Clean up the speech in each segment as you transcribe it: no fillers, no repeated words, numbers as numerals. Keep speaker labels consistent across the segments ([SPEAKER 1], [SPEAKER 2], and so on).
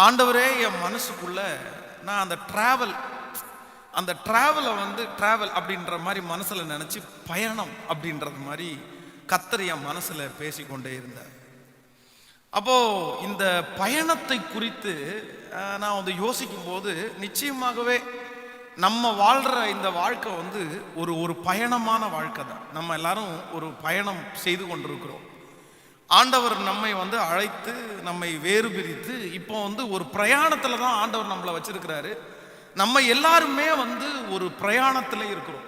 [SPEAKER 1] ஆண்டவரே என் மனசுக்குள்ள நான் அந்த டிராவலை வந்து டிராவல் அப்படின்ற மாதிரி மனசுல நினைச்சு பயணம் அப்படின்றது மாதிரி கர்த்தர் என் மனசுல பேசிக்கொண்டே இருந்தார். அப்போ இந்த பயணத்தை குறித்து நான் வந்து யோசிக்கும் போது நிச்சயமாகவே நம்ம வாழ்ற இந்த வாழ்க்கை வந்து ஒரு பயணமான வாழ்க்கை தான். நம்ம எல்லாரும் ஒரு பயணம் செய்து கொண்டிருக்கிறோம். ஆண்டவர் நம்மை வந்து அழைத்து நம்மை வேறு பிரித்து இப்போ வந்து ஒரு பிரயாணத்துல தான் ஆண்டவர் நம்மளை வச்சிருக்கிறாரு. நம்ம எல்லாருமே வந்து ஒரு பிரயாணத்துல இருக்கிறோம்.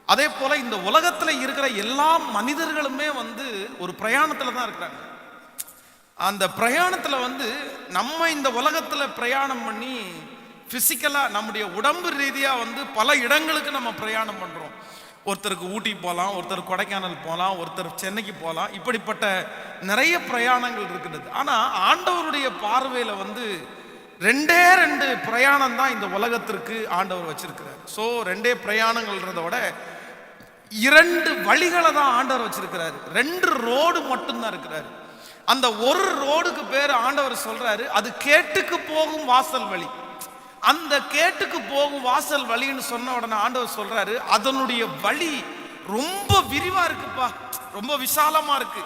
[SPEAKER 1] அதே போல இந்த உலகத்துல இருக்கிற எல்லா மனிதர்களுமே வந்து ஒரு பிரயாணத்துல தான் இருக்கிறாங்க. அந்த பிரயாணத்துல வந்து நம்ம இந்த உலகத்துல பிரயாணம் பண்ணி பிசிக்கலா நம்முடைய உடம்பு ரீதியா வந்து பல இடங்களுக்கு நம்ம பிரயாணம் பண்றோம். ஒருத்தருக்கு ஊட்டி போகலாம், ஒருத்தர் கொடைக்கானல் போகலாம், ஒருத்தர் சென்னைக்கு போகலாம். இப்படிப்பட்ட நிறைய பிரயாணங்கள் இருக்கிறது. ஆனா ஆண்டவருடைய பார்வையில வந்து ரெண்டு பிரயாணம் தான் இந்த உலகத்திற்கு ஆண்டவர் வச்சிருக்கிறார். ஸோ ரெண்டே பிரயாணங்கள்ன்றத விட 2 வழிகளை தான் ஆண்டவர் வச்சிருக்கிறாரு. 2 ரோடு மட்டும்தான் இருக்கிறாரு. அந்த ஒரு ரோடுக்கு பேர் ஆண்டவர் சொல்றாரு, அது கேட்டுக்கு போகும் வாசல் வழி. அந்த கேட்டுக்கு போகும் வாசல் வழின்னு சொன்ன உடனே ஆண்டவர் சொல்றாரு, அதனுடைய வழி ரொம்ப விரிவா இருக்குப்பா, ரொம்ப விசாலமா இருக்கு.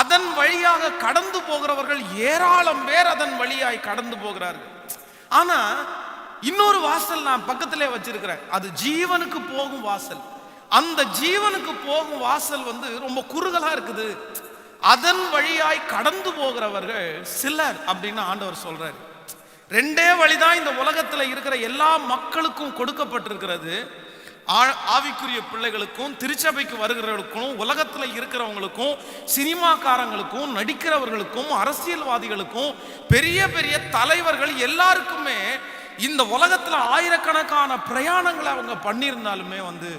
[SPEAKER 1] அதன் வழியாக கடந்து போகிறவர்கள் ஏராளம் பேர் அதன் வழியாய் கடந்து போகிறார்கள். ஆனா இன்னொரு வாசல் நான் பக்கத்திலே வச்சிருக்கிறேன், அது ஜீவனுக்கு போகும் வாசல். அந்த ஜீவனுக்கு போகும் வாசல் வந்து ரொம்ப குறுகலா இருக்குது. அதன் வழியாய் கடந்து போகிறவர்கள் சிலர் அப்படின்னு ஆண்டவர் சொல்றாரு. 2 வழிதான் இந்த உலகத்துல இருக்கிற எல்லா மக்களுக்கும் கொடுக்கப்பட்டிருக்கிறது. ஆவிக்குரிய பிள்ளைகளுக்கும், திருச்சபைக்கு வருகிறவர்களுக்கும், உலகத்துல இருக்கிறவங்களுக்கும், சினிமாக்காரங்களுக்கும், நடிக்கிறவர்களுக்கும், அரசியல்வாதிகளுக்கும், பெரிய பெரிய தலைவர்கள் எல்லாருக்குமே இந்த உலகத்துல ஆயிரக்கணக்கான பிரயாணங்களை அவங்க பண்ணியிருந்தாலுமே வந்து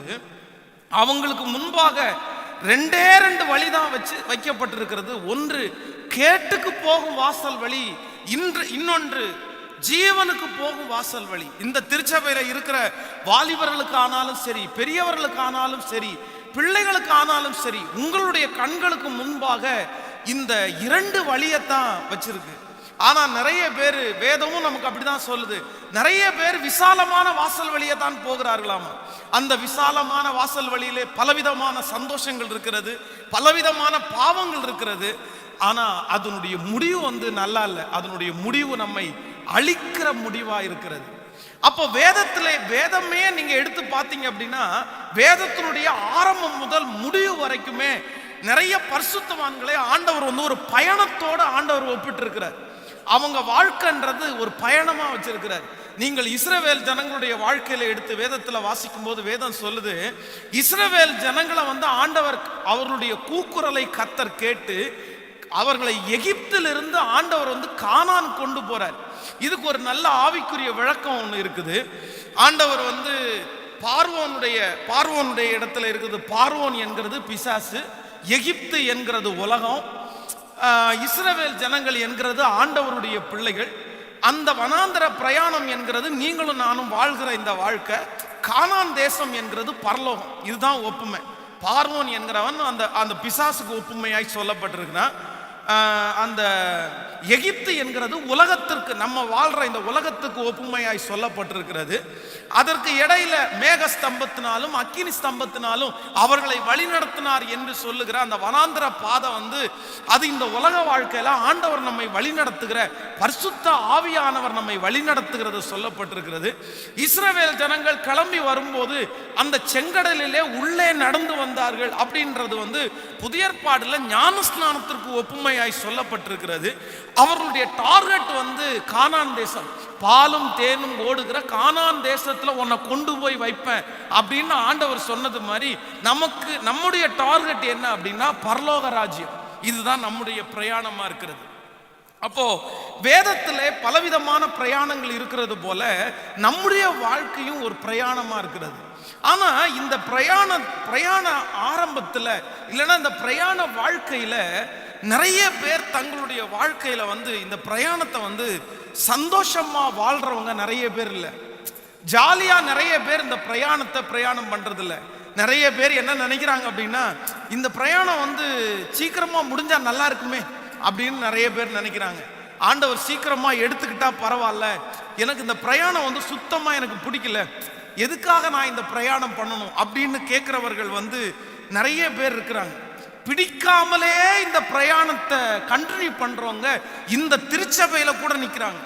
[SPEAKER 1] அவங்களுக்கு முன்பாக 2 வழிதான் வைக்கப்பட்டிருக்கிறது. ஒன்று கேட்டுக்கு போகும் வாசல் வழி, இன்னொன்று ஜீவனுக்கு போகும் வாசல் வழி. இந்த திருச்சபையில இருக்கிற வாலிபர்களுக்கு ஆனாலும் சரி, பெரியவர்களுக்கு ஆனாலும் சரி, பிள்ளைகளுக்கு ஆனாலும் சரி, உங்களுடைய கண்களுக்கு முன்பாக இந்த 2 வழியத்தான் வச்சிருக்கு. ஆனா நிறைய பேர், வேதமும் நமக்கு அப்படிதான் சொல்லுது, நிறைய பேர் விசாலமான வாசல் வழியை தான் போகிறார்களாமா. அந்த விசாலமான வாசல் வழியிலே பலவிதமான சந்தோஷங்கள் இருக்கிறது, பலவிதமான பாவங்கள் இருக்கிறது. ஆனா அதனுடைய முடிவு வந்து நல்லா இல்லை. அதனுடைய முடிவு நம்மை அழிக்கிற முடிவா இருக்கிறது. அப்போ வேதமே நீங்க எடுத்து பார்த்தீங்க அப்படின்னா, வேதத்தினுடைய ஆரம்பம் முதல் முடிவு வரைக்குமே நிறைய பரிசுத்தவான்களை ஆண்டவர் வந்து ஒரு பயணத்தோட ஆண்டவர் ஒப்பிட்டு இருக்கிறார். அவங்க வாழ்க்கைன்றது ஒரு பயணமா வச்சிருக்கிறார். நீங்கள் இஸ்ரவேல் ஜனங்களுடைய வாழ்க்கையில எடுத்து வேதத்துல வாசிக்கும் போது வேதம் சொல்லுது, இஸ்ரவேல் ஜனங்களை வந்து ஆண்டவர் அவர்களுடைய கூக்குரலை கர்த்தர் கேட்டு அவர்களை எகிப்திலிருந்து ஆண்டவர் வந்து கானான் கொண்டு போறார். இதுக்கு ஒரு நல்ல ஆவிக்குரிய விளக்கம் ஒன்று இருக்குது. ஆண்டவர் வந்து பார்வோனுடைய இடத்துல இருக்குது. பார்வோன் என்கிறது பிசாசு, எகிப்து என்கிறது உலகம், இஸ்ரவேல் ஜனங்கள் என்கிறது ஆண்டவருடைய பிள்ளைகள். அந்த வனாந்தர பிரயாணம் என்கிறது நீங்களும் நானும் வாழ்கிற இந்த வாழ்க்கை. கானான் தேசம் என்கிறது பரலோகம். இதுதான் ஒப்புமை. பார்வோன் என்கிறவன் அந்த பிசாசுக்கு ஒப்புமையாய் சொல்லப்பட்டிருக்கிறான். அந்த எகிப்து என்கிறது உலகத்திற்கு, நம்ம வாழ்ற இந்த உலகத்துக்கு ஒப்புமையாய் சொல்லப்பட்டிருக்கிறது. அதற்கு இடையில மேக ஸ்தம்பத்தினாலும் அக்கினி ஸ்தம்பத்தினாலும் அவர்களை வழிநடத்தினார் என்று சொல்லுகிற அந்த வனாந்தர பாதை வந்து அது இந்த உலக வாழ்க்கையில ஆண்டவர் நம்மை வழிநடத்துகிற பரிசுத்த ஆவியானவர் நம்மை வழிநடத்துகிறது சொல்லப்பட்டிருக்கிறது. இஸ்ரவேல் ஜனங்கள் கிளம்பி வரும்போது அந்த செங்கடலிலே உள்ளே நடந்து வந்தார்கள் அப்படின்றது வந்து புதிய ஏற்பாடுல ஞானஸ்நானத்திற்கு ஒப்புமையாய் சொல்லப்பட்டிருக்கிறது. அவர்களுடைய டார்கெட் வந்து கானான் தேசம், பாலும் தேனும் ஓடுகிற கானான் தேசத்துல உன்னை கொண்டு போய் வைப்பேன் அப்படின்னு ஆண்டவர் சொன்னது மாதிரி நம்முடைய டார்கெட் என்ன அப்படின்னா பரலோக ராஜ்யம். இதுதான் நம்முடைய பிரயாணமா இருக்கிறது. அப்போ வேதத்துல பலவிதமான பிரயாணங்கள் இருக்கிறது போல நம்முடைய வாழ்க்கையும் ஒரு பிரயாணமா இருக்கிறது. ஆனா இந்த பிரயாண ஆரம்பத்துல இல்லைன்னா இந்த பிரயாண வாழ்க்கையில நிறைய பேர் தங்களுடைய வாழ்க்கையில வந்து இந்த பிரயாணத்தை வந்து சந்தோஷமா வாழ்றவங்க நிறைய பேர் இல்லை. ஜாலியா நிறைய பேர் இந்த பிரயாணம் பண்றது இல்லை. நிறைய பேர் என்ன நினைக்கிறாங்க அப்படின்னா, இந்த பிரயாணம் வந்து சீக்கிரமா முடிஞ்சா நல்லா இருக்குமே அப்படின்னு நிறைய பேர் நினைக்கிறாங்க. ஆண்டவர் சீக்கிரமா எடுத்துக்கிட்டா பரவாயில்ல, எனக்கு இந்த பிரயாணம் வந்து சுத்தமா எனக்கு பிடிக்கல, எதுக்காக நான் இந்த பிரயாணம் பண்ணணும் அப்படின்னு கேட்கிறவர்கள் வந்து நிறைய பேர் இருக்கிறாங்க. பிடிக்காமலே இந்த பிரயாணத்தை கண்டினியூ பண்றவங்க இந்த திருச்சபையில கூட நிக்கிறாங்க.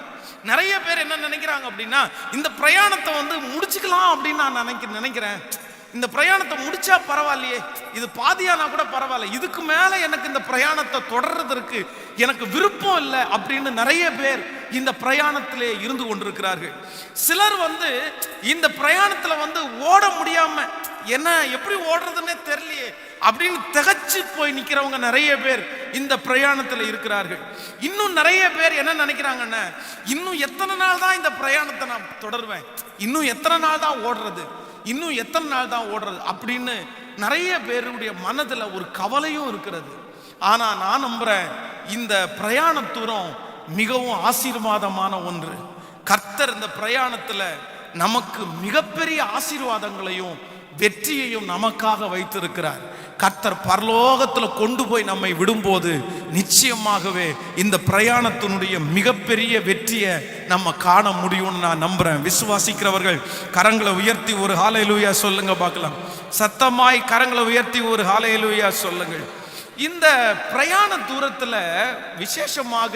[SPEAKER 1] நிறைய பேர் என்ன நினைக்கிறாங்க அப்படின்னா, இந்த பிரயாணத்தை வந்து முடிச்சுக்கலாம் அப்படின்னு நான் நினைக்கிறேன். இந்த பிரயாணத்தை முடிச்சா பரவாயில்லையே, இது பாதியானா கூட பரவாயில்ல, இதுக்கு மேல எனக்கு இந்த பிரயாணத்தை தொடர்றதற்கு எனக்கு விருப்பம் இல்லை அப்படின்னு நிறைய பேர் இந்த பிரயாணத்திலே இருந்து கொண்டிருக்கிறார்கள். சிலர் வந்து இந்த பிரயாணத்துல வந்து ஓட முடியாம, என்ன எப்படி ஓடுறதுன்னே தெரியலையே அப்படின்னு திகச்சு போய் நிக்கிறவங்க நிறைய பேர் இந்த பிரயாணத்துல இருக்கிறார்கள். இன்னும் நிறைய பேர் என்ன நினைக்கிறாங்கன்னா, இன்னும் எத்தனை நாள் தான் இந்த பிரயாணத்தை நான் தொடருவேன், இன்னும் எத்தனை நாள் தான் ஓடுறது, இன்னும் எத்தனை நாள் தான் ஓடுறது அப்படின்னு நிறைய பேருடைய மனதுல ஒரு கவலையும் இருக்கிறது. ஆனா நான் நம்புறேன், இந்த பிரயாண தூரம் மிகவும் ஆசீர்வாதமான ஒன்று. கர்த்தர் இந்த பிரயாணத்துல நமக்கு மிகப்பெரிய ஆசீர்வாதங்களையும் வெற்றியையும் நமக்காக வைத்திருக்கிறார். கர்த்தர் பரலோகத்துல கொண்டு போய் நம்மை விடும்போது நிச்சயமாகவே இந்த பிரயாணத்தினுடைய மிகப்பெரிய வெற்றியை நம்ம காண முடியும்னு நான் நம்புறேன். விசுவாசிக்கிறவர்கள் கரங்களை உயர்த்தி ஒரு ஹல்லேலூயா சொல்லுங்க பார்க்கலாம். சத்தமாய் கரங்களை உயர்த்தி ஒரு ஹல்லேலூயா சொல்லுங்கள். இந்த பிரயாண தூரத்துல விசேஷமாக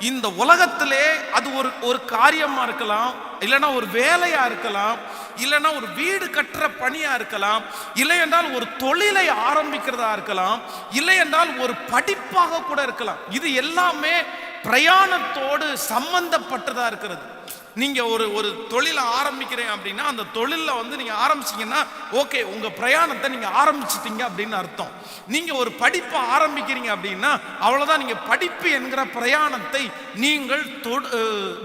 [SPEAKER 1] இந்த உலகத்திலே அது ஒரு காரியமா இருக்கலாம், இல்லைன்னா ஒரு வேலையா இருக்கலாம், இல்லைன்னா ஒரு வீடு கட்டுற பணியா இருக்கலாம், இல்லை என்றால் ஒரு தொழிலை ஆரம்பிக்கிறதா இருக்கலாம், இல்லை என்றால் ஒரு படிப்பாக கூட இருக்கலாம். இது எல்லாமே பிரயாணத்தோடு சம்பந்தப்பட்டதா இருக்கிறது. நீங்க ஒரு தொழிலை ஆரம்பிக்கிறேன் அப்படின்னா அந்த தொழில வந்து நீங்க ஆரம்பிச்சீங்கன்னா ஓகே, உங்க பிரயாணத்தை நீங்க ஆரம்பிச்சிட்டீங்க அப்படின்னு அர்த்தம். நீங்க ஒரு படிப்பை ஆரம்பிக்கிறீங்க அப்படின்னா அவ்வளவுதான், நீங்க படிப்பு என்கிற பிரயாணத்தை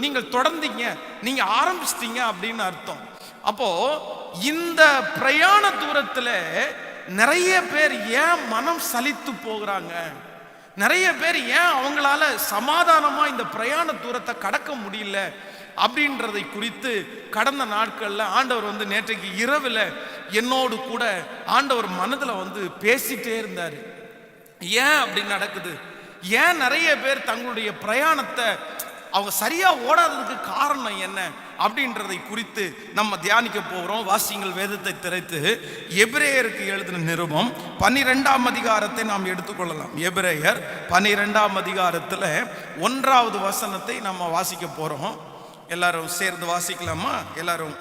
[SPEAKER 1] நீங்கள் தொடர்ந்தீங்க, நீங்க ஆரம்பிச்சிட்டீங்க அப்படின்னு அர்த்தம். அப்போ இந்த பிரயாண தூரத்துல நிறைய பேர் ஏன் மனம் சலித்து போகிறாங்க, நிறைய பேர் ஏன் அவங்களால சமாதானமா இந்த பிரயாண தூரத்தை கடக்க முடியல அப்படின்றதை குறித்து கடந்த நாட்கள்ல ஆண்டவர் வந்து நேற்றைக்கு இரவுல என்னோடு கூட ஆண்டவர் மனதுல வந்து பேசிட்டே இருந்தாரு. ஏன் அப்படி நடக்குது, ஏன் நிறைய பேர் தங்களுடைய பிரயாணத்தை அவங்க சரியா ஓடாததுக்கு காரணம் என்ன அப்படின்றதை குறித்து நம்ம தியானிக்க போகிறோம். வாசிங்கள் வேதத்தை திறந்து எபிரேயருக்கு எழுதின நிருபம் 12ஆம் அதிகாரத்தை நாம் எடுத்துக்கொள்ளலாம். எபிரேயர் 12ஆம் அதிகாரத்தில் 1வது வசனத்தை நம்ம வாசிக்க போறோம். எல்லாரும் சேர்ந்து வாசிக்கலாமா? எல்லாரும்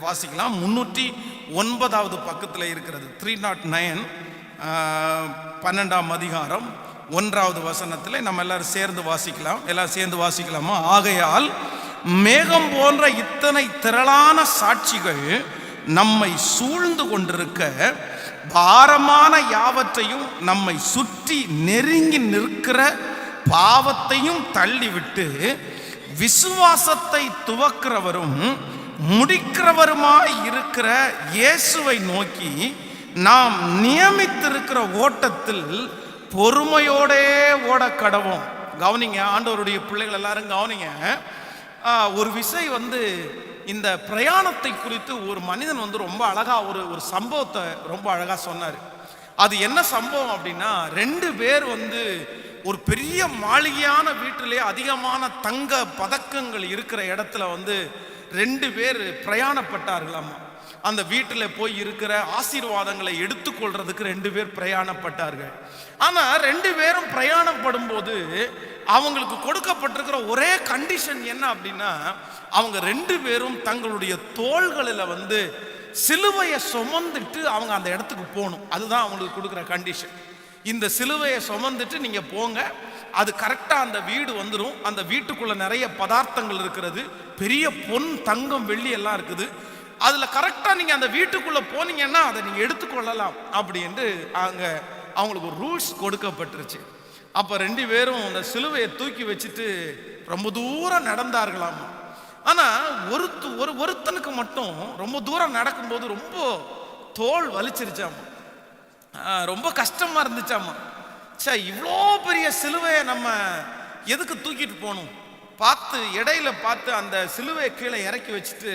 [SPEAKER 1] வாசிக்கலாம். 309வது பக்கத்தில் இருக்கிறது. 309 12ஆம் அதிகாரம் 1வது வசனத்தில் நம்ம எல்லாரும் சேர்ந்து வாசிக்கலாம். எல்லாரும் சேர்ந்து வாசிக்கலாமா? ஆகையால் மேகம் போன்ற இத்தனை திரளான சாட்சிகள் நம்மை சூழ்ந்து கொண்டிருக்க பாரமான யாவற்றையும் நம்மை சுற்றி நெருங்கி நிற்கிற பாவத்தையும் தள்ளிவிட்டு விசுவாசத்தை துவக்கிறவரும் முடிக்கிறவருமாய் இருக்கிற இயேசுவை நோக்கி நாம் நியமித்திருக்கிற ஓட்டத்தில் பொறுமையோடே ஓட கடவோம். கவனிங்க, ஆண்டவருடைய பிள்ளைகள் எல்லாரும் கவனிங்க. ஒரு விஷயம் வந்து இந்த பிரயாணத்தை குறித்து ஒரு மனிதன் வந்து ரொம்ப அழகா ஒரு சம்பவத்தை ரொம்ப அழகா சொன்னார். அது என்ன சம்பவம் அப்படின்னா, 2 பேர் வந்து ஒரு பெரிய மாளிகையான வீட்டிலே அதிகமான தங்க பதக்கங்கள் இருக்கிற இடத்துல வந்து 2 பேர் பிரயாணப்பட்டார்களாமா. அந்த வீட்டில் போய் இருக்கிற ஆசீர்வாதங்களை எடுத்துக்கொள்றதுக்கு 2 பேர் பிரயாணப்பட்டார்கள். ஆனா 2 பேரும் பிரயாணப்படும் போது அவங்களுக்கு கொடுக்கப்பட்டிருக்கிற ஒரே கண்டிஷன் என்ன அப்படின்னா, அவங்க 2 பேரும் தங்களுடைய தோள்களில் வந்து சிலுவையை சுமந்துட்டு அவங்க அந்த இடத்துக்கு போகணும். அதுதான் அவங்களுக்கு கொடுக்குற கண்டிஷன். இந்த சிலுவையை சுமந்துட்டு நீங்க போங்க, அது கரெக்டா அந்த வீடு வந்துடும். அந்த வீட்டுக்குள்ள நிறைய பதார்த்தங்கள் இருக்கிறது, பெரிய பொன் தங்கம் வெள்ளி எல்லாம் இருக்குது. அதுல கரெக்டா நீங்க அந்த வீட்டுக்குள்ள போனீங்கன்னா அதை நீங்க எடுத்துக்கொள்ளலாம் அப்படின்னு அவங்களுக்கு ஒரு ரூல்ஸ் கொடுக்கப்பட்டுருச்சு. அப்ப 2 பேரும் அந்த சிலுவையை தூக்கி வச்சுட்டு ரொம்ப தூரம் நடந்தார்களாம். ஆனா ஒருத்தனுக்கு மட்டும் ரொம்ப தூரம் நடக்கும்போது ரொம்ப தோல் வலிச்சிருச்சாமா, ரொம்ப கஷ்டமா இருந்துச்சாமா. இவ்வளோ பெரிய சிலுவையை நம்ம எதுக்கு தூக்கிட்டு போகணும் பார்த்து இடையில பார்த்து அந்த சிலுவையை கீழே இறக்கி வச்சுட்டு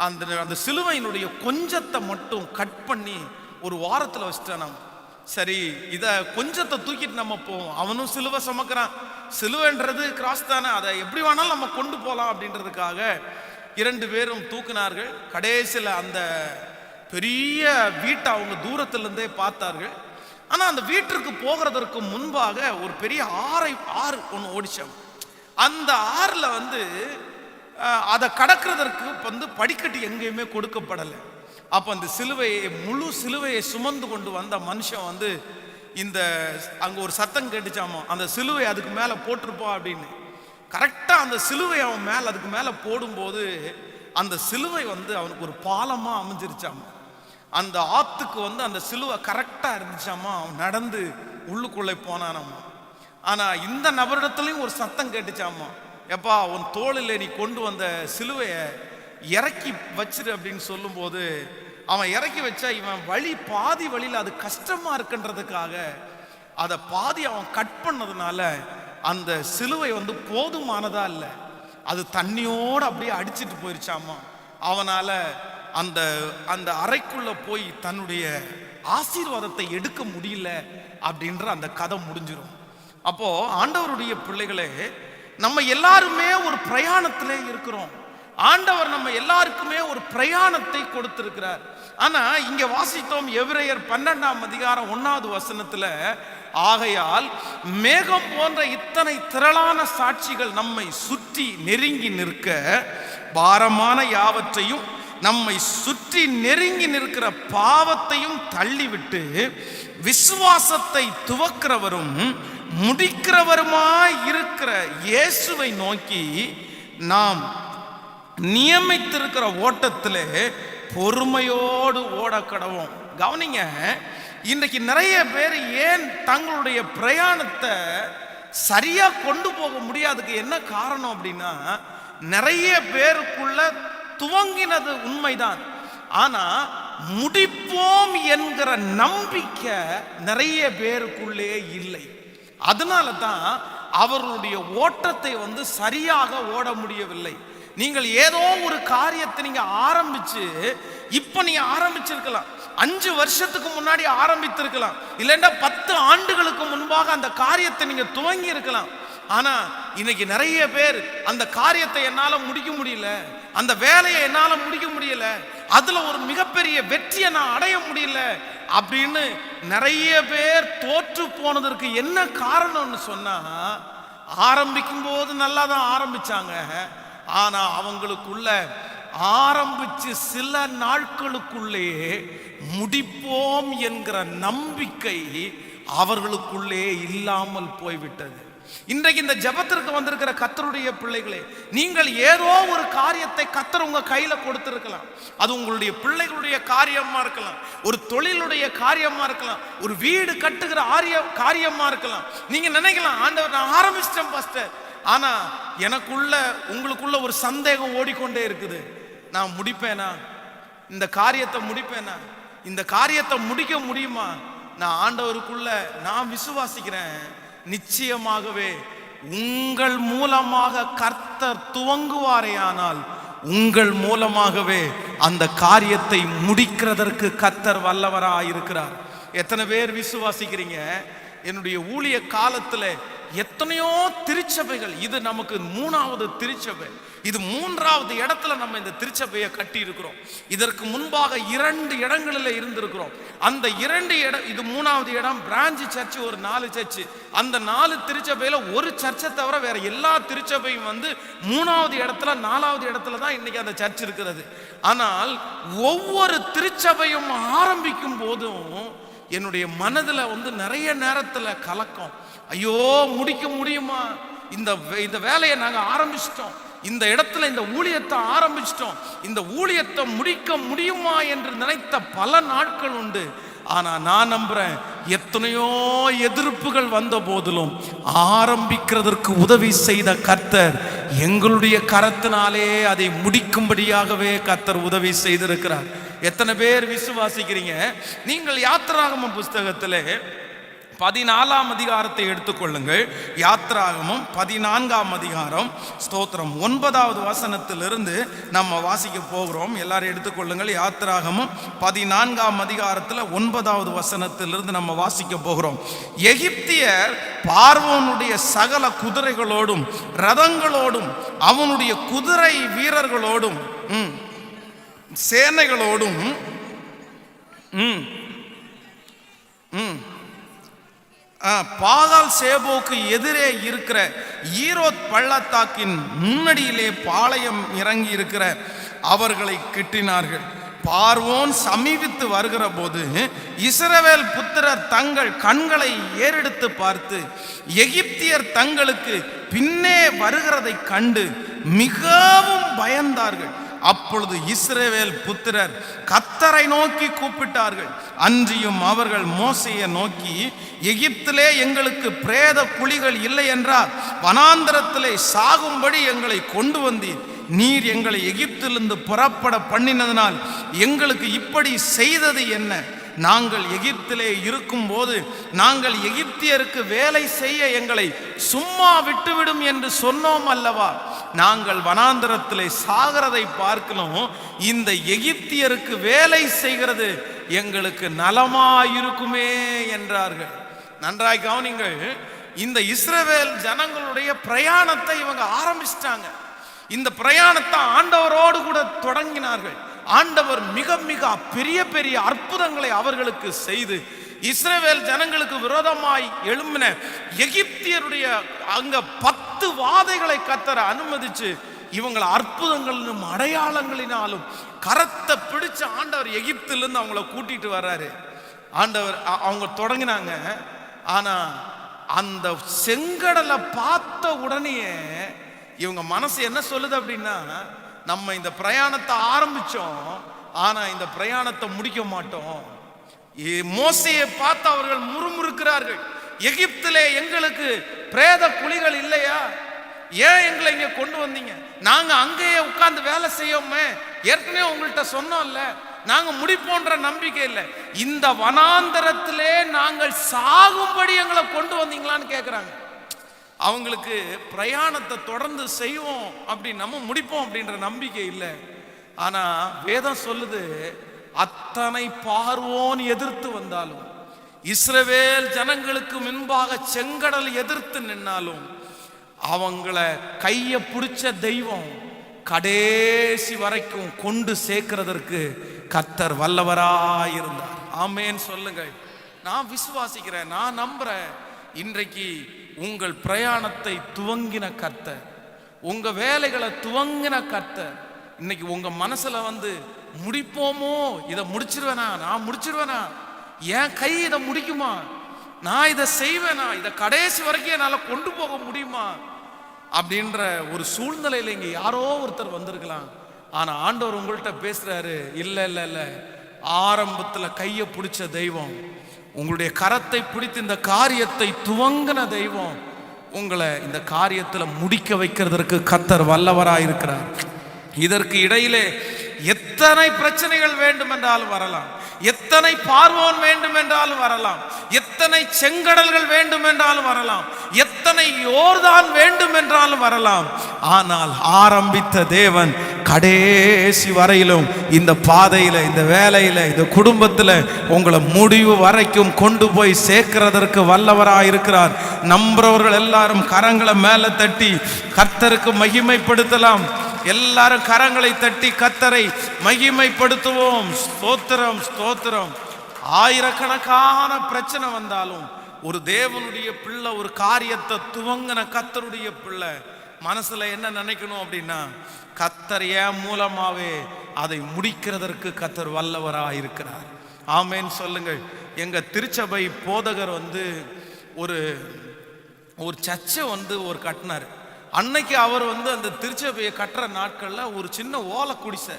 [SPEAKER 1] அந்த சிலுவையினுடைய கொஞ்சத்தை மட்டும் கட் பண்ணி ஒரு வாரத்தில் வச்சுட்டான். சரி, இதை கொஞ்சத்தை தூக்கிட்டு நம்ம போவோம். அவனும் சிலுவை சுமக்கிறான், சிலுவைன்றது கிராஸ் தானே, அதை எப்படி வேணாலும் நம்ம கொண்டு போகலாம் அப்படின்றதுக்காக 2 பேரும் தூக்கினார்கள். கடைசியில் அந்த பெரிய வீட்டை அவங்க தூரத்திலிருந்தே பார்த்தார்கள். ஆனால் அந்த வீட்டிற்கு போகிறதற்கு முன்பாக ஒரு பெரிய ஆறு ஒன்று ஓடிச்சாங்க. அந்த ஆறில் அதை கடக்கிறதற்கு படிக்கட்டு எங்கேயுமே கொடுக்கப்படலை. அப்போ அந்த முழு சிலுவையை சுமந்து கொண்டு வந்த மனுஷன் இந்த அங்கே ஒரு சத்தம் கேட்டுச்சாமா, அந்த சிலுவை அதுக்கு மேலே போட்டிருப்போம் அப்படின்னு. கரெக்டாக அந்த சிலுவை அவன் மேலே அதுக்கு மேலே போடும்போது அந்த சிலுவை அவனுக்கு ஒரு பாலமாக அமைஞ்சிருச்சாமா. அந்த ஆத்துக்கு அந்த சிலுவை கரெக்டாக இருந்துச்சாமா. அவன் நடந்து உள்ளுக்குள்ளே போனானாமா. ஆனால் இந்த நபரிடத்துலையும் ஒரு சத்தம் கேட்டுச்சாமா, எப்பா உன் தோளில் நீ கொண்டு வந்த சிலுவையை இறக்கி வச்சிரு அப்படின்னு சொல்லும்போது அவன் இறக்கி வச்சா இவன் பாதி வழியில் அது கஷ்டமா இருக்குன்றதுக்காக அதை பாதி அவன் கட் பண்ணதுனால அந்த சிலுவை போதுமானதா இல்லை, அது தண்ணியோடு அப்படியே அடிச்சிட்டு போயிருச்சாமா. அவனால அந்த அந்த அறைக்குள்ள போய் தன்னுடைய ஆசீர்வாதத்தை எடுக்க முடியல அப்படின்ற அந்த கதை முடிஞ்சிடும். அப்போ ஆண்டவருடைய பிள்ளைகளே, நம்ம எல்லாருமே ஒரு பிரயாணத்திலே இருக்கிறோம். ஆண்டவர் நம்ம எல்லாருக்குமே ஒரு பிரயாணத்தை கொடுத்திருக்கிறார். ஆனா இங்க வாசித்தோம் எபிரேயர் 12ஆம் அதிகாரம் 1வது வசனத்துல, ஆகையால் மேகம் போன்ற இத்தனை திரளான சாட்சிகள் நம்மை சுற்றி நெருங்கி நிற்க, பாரமான யாவற்றையும் நம்மை சுற்றி நெருங்கி நிற்கிற பாவத்தையும் தள்ளிவிட்டு விசுவாசத்தை துவக்கிறவரும் முடிக்கிறவருமாய் இருக்கிற இயேசுவை நோக்கி நாம் நியமித்திருக்கிற ஓட்டத்திலே பொறுமையோடு ஓட கடவோம். கவனிங்க, இன்றைக்கு நிறைய பேர் ஏன் தங்களுடைய பிரயாணத்தை சரியா கொண்டு போக முடியாதுக்கு என்ன காரணம் அப்படின்னா, நிறைய பேருக்குள்ள துவங்கினது உண்மைதான், ஆனா முடிப்போம் என்கிற நம்பிக்கை நிறைய பேருக்குள்ளே இல்லை. அதனால தான் அவர்களுடைய ஓட்டத்தை சரியாக ஓட முடியவில்லை. நீங்கள் ஏதோ ஒரு காரியத்தை நீங்க ஆரம்பிச்சு இப்ப நீங்க ஆரம்பிச்சிருக்கலாம், 5 வருஷத்துக்கு முன்னாடி ஆரம்பித்திருக்கலாம், இல்லைன்னா 10 ஆண்டுகளுக்கு முன்பாக அந்த காரியத்தை நீங்க துவங்கி இருக்கலாம். ஆனா இன்னைக்கு நிறைய பேர் அந்த காரியத்தை என்னால முடிக்க முடியல, அந்த வேலையை என்னால முடிக்க முடியல, அதுல ஒரு மிகப்பெரிய வெற்றியை நான் அடைய முடியல அப்படின்னு நிறைய பேர் தோற்று போனதற்கு என்ன காரணம்னு சொன்னா, ஆரம்பிக்கும் போது நல்லா தான் ஆரம்பிச்சாங்க, ஆனா அவங்களுக்குள்ள ஆரம்பிச்சு சில நாட்களுக்குள்ளே முடிப்போம் என்கிற நம்பிக்கை அவர்களுக்குள்ளே இல்லாமல் போய்விட்டது. இன்றைக்கு இந்த ஜெபத்திற்கு வந்திருக்கிற கர்த்தருடைய பிள்ளைகளே, நீங்கள் ஏதோ ஒரு காரியத்தை கர்த்தர் உங்க கையில கொடுத்திருக்கலாம். அது உங்களுடைய பிள்ளைகளுடைய காரியமா இருக்கலாம், ஒரு தொழிலுடைய காரியமா இருக்கலாம், ஒரு வீடு கட்டுகிற காரியமா இருக்கலாம். நீங்க நினைக்கலாம், ஆண்டவர் நான் ஆரம்பிச்சிட்டேன் பாஸ்டர், ஆனா உங்களுக்குள்ள ஒரு சந்தேகம் ஓடிக்கொண்டே இருக்குது, நான் முடிப்பேனா, இந்த காரியத்தை முடிப்பேனா, இந்த காரியத்தை முடிக்க முடியுமா? நான் ஆண்டவருக்குள்ள நான் விசுவாசிக்கிறேன், நிச்சயமாகவே உங்கள் மூலமாக கர்த்தர் துவங்குவாரேயானால் உங்கள் மூலமாகவே அந்த காரியத்தை முடிக்கிறதற்கு கர்த்தர் வல்லவராயிருக்கிறார். எத்தனை பேர் விசுவாசிக்கிறீங்க? என்னுடைய ஊழிய காலத்துல எத்தனையோ திருச்சபைகள், இது நமக்கு 3வது திருச்சபை, இது 3வது இடத்துல நம்ம இந்த திருச்சபையை கட்டி இருக்கிறோம். இதற்கு முன்பாக 2 இடங்களில் இருந்திருக்கிறோம். அந்த 2 இடம், இது 3வது இடம், பிரான்ச் சர்ச் ஒரு 4 சர்ச். அந்த 4 திருச்சபையில ஒரு சர்ச்சை தவிர வேற எல்லா திருச்சபையும் 3வது இடத்துல 4வது இடத்துல தான் இன்னைக்கு அந்த சர்ச் இருக்கிறது. ஆனால் ஒவ்வொரு திருச்சபையும் ஆரம்பிக்கும் போதும் என்னுடைய மனதில் நிறைய நேரத்தில் கலக்கம், ஐயோ முடிக்க முடியுமா, இந்த வேலையை நாங்கள் ஆரம்பிச்சிட்டோம், இந்த இடத்துல இந்த ஊழியத்தை ஆரம்பிச்சிட்டோம், இந்த ஊழியத்தை முடிக்க முடியுமா என்று நினைத்த பல நாட்கள் உண்டு. ஆனா நான் நம்புறேன், எத்தனையோ எதிர்ப்புகள் வந்த போதிலும் ஆரம்பிக்கிறதற்கு உதவி செய்த கர்த்தர் எங்களுடைய கரத்தினாலே அதை முடிக்கும்படியாகவே கர்த்தர் உதவி செய்திருக்கிறார். எத்தனை பேர் விசுவாசிக்கிறீங்க? நீங்கள் யாத்திராகம புஸ்தகத்திலே 14ஆம் அதிகாரத்தை எடுத்துக்கொள்ளுங்கள். யாத்ராகமம் 14ஆம் அதிகாரம், ஸ்தோத்திரம், 9வது வசனத்திலிருந்து நம்ம வாசிக்க போகிறோம். எல்லாரும் எடுத்துக்கொள்ளுங்கள். யாத்ராகமம் 14ஆம் அதிகாரத்தில் 9வது வசனத்திலிருந்து நம்ம வாசிக்க போகிறோம். எகிப்தியர் பார்வோனுடைய சகல குதிரைகளோடும் ரதங்களோடும் அவனுடைய குதிரை வீரர்களோடும் சேனைகளோடும் பாகால் சேபோக்கு எதிரே இருக்கிற ஈரோத் பள்ளத்தாக்கின் முன்னடியிலே பாளையம் இறங்கி இருக்கிற அவர்களை கிட்டினார்கள். பார்வோன் சமீபித்து வருகிற போது இஸ்ரவேல் புத்திரர் தங்கள் கண்களை ஏறெடுத்து பார்த்து எகிப்தியர் தங்களுக்கு பின்னே வருகிறதை கண்டு மிகவும் பயந்தார்கள். அப்பொழுது இஸ்ரவேல் புத்திரர் கர்த்தரை நோக்கி கூப்பிட்டார்கள். அன்றியும் அவர்கள் மோசேயை நோக்கி, எகிப்திலே எங்களுக்கு பிரேத குழிகள் இல்லை என்றால் வனாந்தரத்திலே சாகும்படி எங்களை கொண்டு வந்தீர். நீர் எங்களை எகிப்திலிருந்து புறப்பட பண்ணினதனால் எங்களுக்கு இப்படி செய்தது என்ன? நாங்கள் எகிப்திலே இருக்கும் போது நாங்கள் எகிப்தியருக்கு வேலை செய்ய எங்களை சும்மா விட்டுவிடும் என்று சொன்னோம் அல்லவா? நாங்கள் வனாந்தரத்திலே சாகிறதை பார்க்கணும், இந்த எகிப்தியருக்கு வேலை செய்கிறது எங்களுக்கு நலமாயிருக்குமே என்றார்கள். நன்றாய் கவனிங்கள். இந்த இஸ்ரவேல் ஜனங்களுடைய பிரயாணத்தை இவங்க ஆரம்பிச்சிட்டாங்க. இந்த பிரயாணத்தை ஆண்டவரோடு கூட தொடங்கினார்கள். ஆண்டவர் மிக மிக பெரிய பெரிய அற்புதங்களை அவர்களுக்கு செய்து இஸ்ரவேல் ஜனங்களுக்கு விரோதமாய் எழும்பின எகிப்தியருடைய அங்க 10 வாதைகளை கர்த்தர் அனுமதிச்சு இவங்களை அற்புதங்களிலும் அடையாளங்களினாலும் கரத்தை பிடிச்ச ஆண்டவர் எகிப்திலிருந்து அவங்கள கூட்டிட்டு வர்றாரு. ஆண்டவர் அவங்க தொடங்கினாங்க. ஆனா அந்த செங்கடலை பார்த்த உடனே இவங்க மனசு என்ன சொல்லுது அப்படின்னா, நம்ம இந்த பிரயாணத்தை ஆரம்பிச்சோம், ஆனா இந்த பிரயாணத்தை முடிக்க மாட்டோம். மோசேயை பார்த்து அவர்கள் முறுமுறுக்கிறார்கள். எகிப்திலே எங்களுக்கு பிரேத குழிகள் இல்லையா? ஏன் எங்களை இங்க கொண்டு வந்தீங்க? நாங்க அங்கேயே உட்கார்ந்து வேலை செய்யோமே, ஏற்கனவே உங்கள்கிட்ட சொன்னோம்ல, நாங்க முடிப்போன்ற நம்பிக்கை இல்லை. இந்த வனாந்தரத்திலே நாங்கள் சாகும்படி எங்களை கொண்டு வந்தீங்களான்னு கேட்கிறாங்க. அவங்களுக்கு பிரயாணத்தை தொடர்ந்து செய்வோம், அப்படி நம்ம முடிப்போம் அப்படின்ற நம்பிக்கை இல்லை. ஆனா வேதம் சொல்லுது, அத்தனை பார்வோன் எதிர்த்து வந்தாலும், இஸ்ரவேல் ஜனங்களுக்கு முன்பாக செங்கடல் எதிர்த்து நின்னாலும், அவங்கள கைய பிடிச்ச தெய்வம் கடைசி வரைக்கும் கொண்டு சேர்க்கிறதற்கு கர்த்தர் வல்லவராயிருந்தார். ஆமேன் சொல்லுங்கள். நான் விசுவாசிக்கிறேன், நான் நம்புறேன். இன்றைக்கு உங்கள் பிரயாணத்தை துவங்கின கர்த்தர், உங்க வேலைகளை துவங்கின கர்த்தர், இன்னைக்கு உங்க மனசுல வந்து முடிப்போமோ, இதை முடிச்சிருவேனா, நான் முடிச்சிருவேனா, என் கை இதை முடிக்குமா, நான் இதை செய்வேனா, இதை கடைசி வரைக்கும் என்னால கொண்டு போக முடியுமா அப்படின்ற ஒரு சூழ்நிலையில இங்க யாரோ ஒருத்தர் வந்திருக்கலாம். ஆனா ஆண்டவர் உங்கள்கிட்ட பேசுறாரு, இல்ல இல்ல இல்ல, ஆரம்பத்துல கையை பிடிச்ச தெய்வம், உங்களுடைய கரத்தை பிடித்து இந்த காரியத்தை துவங்கின தெய்வம் உங்களை இந்த காரியத்தில் முடிக்க வைக்கிறதற்கு கர்த்தர் வல்லவராயிருக்கிறார். இதற்கு இடையிலே எத்தனை பிரச்சனைகள் வேண்டும் என்றாலும் வரலாம், எத்தனை பார்வோன் வேண்டும் என்றாலும் வரலாம், எத்தனை செங்கடல்கள் வேண்டும் என்றாலும் வரலாம், எத்தனை யோர்தான் வேண்டும் என்றாலும் வரலாம். ஆனால் ஆரம்பித்த தேவன் கடைசி வரையிலும் இந்த பாதையில, இந்த வேலையில, இந்த குடும்பத்துல உங்களை முடிவு வரைக்கும் கொண்டு போய் சேர்க்கிறதற்கு வல்லவராயிருக்கிறார். நம்புறவர்கள் எல்லாரும் கரங்களை மேல தட்டி கர்த்தருக்கு மகிமைப்படுத்தலாம். எல்லாரும் கரங்களை தட்டி கர்த்தரை மகிமைப்படுத்துவோம். ஸ்தோத்திரம் ஸ்தோத்திரம். ஆயிரக்கணக்கான பிரச்சனை வந்தாலும் ஒரு தேவனுடைய பிள்ளை, ஒரு காரியத்தை துவங்கின கர்த்தருடைய பிள்ளை மனசுல என்ன நினைக்கணும் அப்படின்னா, கர்த்தர் என் மூலமாவே அதை முடிக்கிறதற்கு கர்த்தர் வல்லவராயிருக்கிறார். ஆமேன் சொல்லுங்கள். எங்க திருச்சபை போதகர் வந்து ஒரு சர்ச்சை ஒரு கட்டினார். அன்னைக்கு அவர் அந்த திருச்சபையை கட்டுற நாட்கள்ல ஒரு சின்ன ஓலை குடிசை,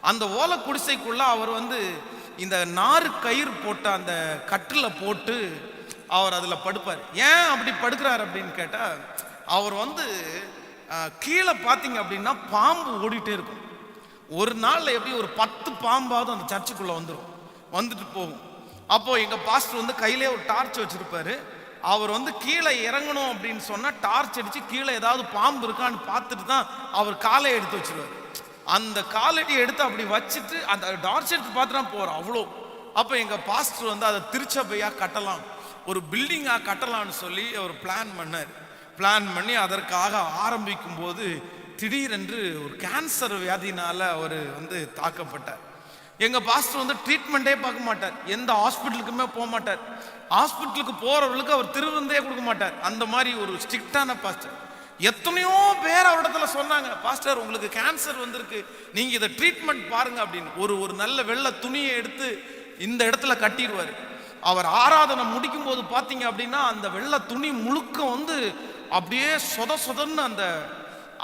[SPEAKER 1] அந்த ஓலை குடிசைக்குள்ள அவர் இந்த நாறு கயிறு போட்ட அந்த கட்டில் போட்டு அவர் அதில் படுப்பார். ஏன் அப்படி படுக்கிறார் அப்படின்னு கேட்டா, அவர் கீழே பார்த்தீங்க அப்படின்னா பாம்பு ஓடிட்டே இருக்கும். ஒரு நாளில் எப்படி ஒரு 10 பாம்பாவது அந்த சர்ச்சுக்குள்ள வந்துட்டு போகும். அப்போ எங்க பாஸ்டர் வந்து கையிலே ஒரு டார்ச் வச்சிருப்பாரு. அவர் வந்து கீழே இறங்கணும் அப்படின்னு சொன்னா டார்ச் அடிச்சு கீழே ஏதாவது பாம்பு இருக்கான்னு பார்த்துட்டு தான் அவர் காலை எடுத்து வச்சிருவார். அந்த காலடி எடுத்து அப்படி வச்சுட்டு அந்த டார்ச் எடுத்து பார்த்துட்டு போறார் அவ்வளோ. அப்போ எங்க பாஸ்டர் வந்து அதை திருச்சபையா கட்டலாம், ஒரு பில்டிங்கா கட்டலாம்னு சொல்லி அவர் பிளான் பண்ணார். பிளான் பண்ணி அதற்காக ஆரம்பிக்கும் போது திடீரென்று ஒரு கேன்சர் வியாதினால அவர் வந்து தாக்கப்பட்டார். எங்க பாஸ்டர் வந்து ட்ரீட்மெண்ட்டே பார்க்க மாட்டார், எந்த ஹாஸ்பிட்டலுக்குமே போக மாட்டார். ஹாஸ்பிட்டலுக்கு போறவர்களுக்கு அவர் திருவிருந்தே கொடுக்க மாட்டார். அந்த மாதிரி ஒரு ஸ்ட்ரிக்டான பாஸ்டர். எத்தனையோ பேர் அவரிடத்துல சொன்னாங்க, பாஸ்டர் உங்களுக்கு கேன்சர் வந்திருக்கு, நீங்க இதை ட்ரீட்மெண்ட் பாருங்க அப்படின்னு. ஒரு நல்ல வெள்ளை துணியை எடுத்து இந்த இடத்துல கட்டிடுவார். அவர் ஆராதனை முடிக்கும் போது பார்த்தீங்க அப்படின்னா அந்த வெள்ளை துணி முழுக்க வந்து அப்படியே சொதன்னு அந்த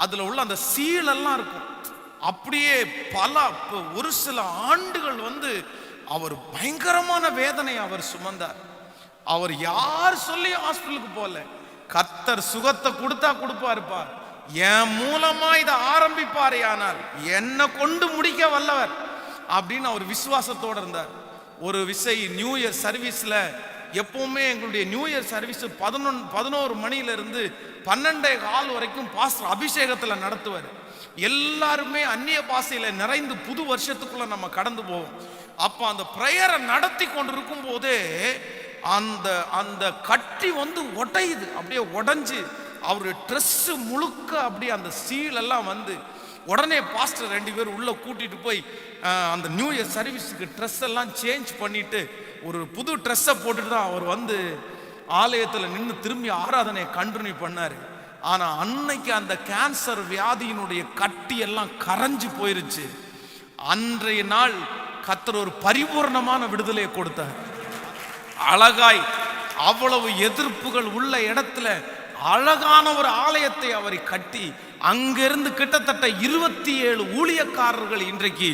[SPEAKER 1] அதுல உள்ள அந்த சீலெல்லாம் இருக்கும். அப்படியே ஒரு சில ஆண்டுகள் வந்து அவர் பயங்கரமான வேதனை அவர் சுமந்தார். அவர் யார் சொல்லி ஹாஸ்பிட்டலுக்கு போகல, கர்த்தர் சுகத்தை கொடுத்தா கொடுப்பாருப்பா, என் மூலமா இதை ஆரம்பிப்பாரு, ஆனால் என்னை கொண்டு முடிக்க வல்லவர் அப்படின்னு அவர் விசுவாசத்தோடு இருந்தார். ஒரு விசை நியூ இயர் சர்வீஸ்ல, எப்பவுமே எங்களுடைய நியூ இயர் சர்வீஸ் 11 மணியிலிருந்து 12:15 வரைக்கும் பாஸ்டர் அபிஷேகத்துல நடத்துவார். எல்லாருமே அந்நிய பாஷையில நிறைந்து புது வருஷத்துக்குள்ள நம்ம கடந்து போவோம். அப்ப அந்த பிரேயரை நடத்தி கொண்டு இருக்கும் போதே அந்த அந்த கட்டி வந்து உடையுது, அப்படியே உடைஞ்சு அவரு ட்ரெஸ் முழுக்க அப்படியே அந்த சீலெல்லாம் வந்து, உடனே பாஸ்டர் 2 பேர் உள்ள கூட்டிட்டு போய் அந்த நியூ இயர் சர்வீஸுக்கு ட்ரெஸ் எல்லாம் சேஞ்ச் பண்ணிட்டு ஒரு புது ட்ரெஸ்ஸை போட்டுட்டு தான் அவர் வந்து ஆலயத்தில் நின்று திரும்பி ஆராதனையை கண்டினியூ பண்ணார். ஆனால் அன்னைக்கு அந்த கேன்சர் வியாதியினுடைய கட்டி எல்லாம் கரைஞ்சு போயிருச்சு. அன்றைய நாள் கர்த்தர் ஒரு பரிபூர்ணமான விடுதலையை கொடுத்தார். அழகாய் அவ்வளவு எதிர்ப்புகள் உள்ள இடத்துல அழகான ஒரு ஆலயத்தை அவரை கட்டி, அங்கிருந்து கிட்டத்தட்ட 27 ஊழியக்காரர்கள் இன்றைக்கு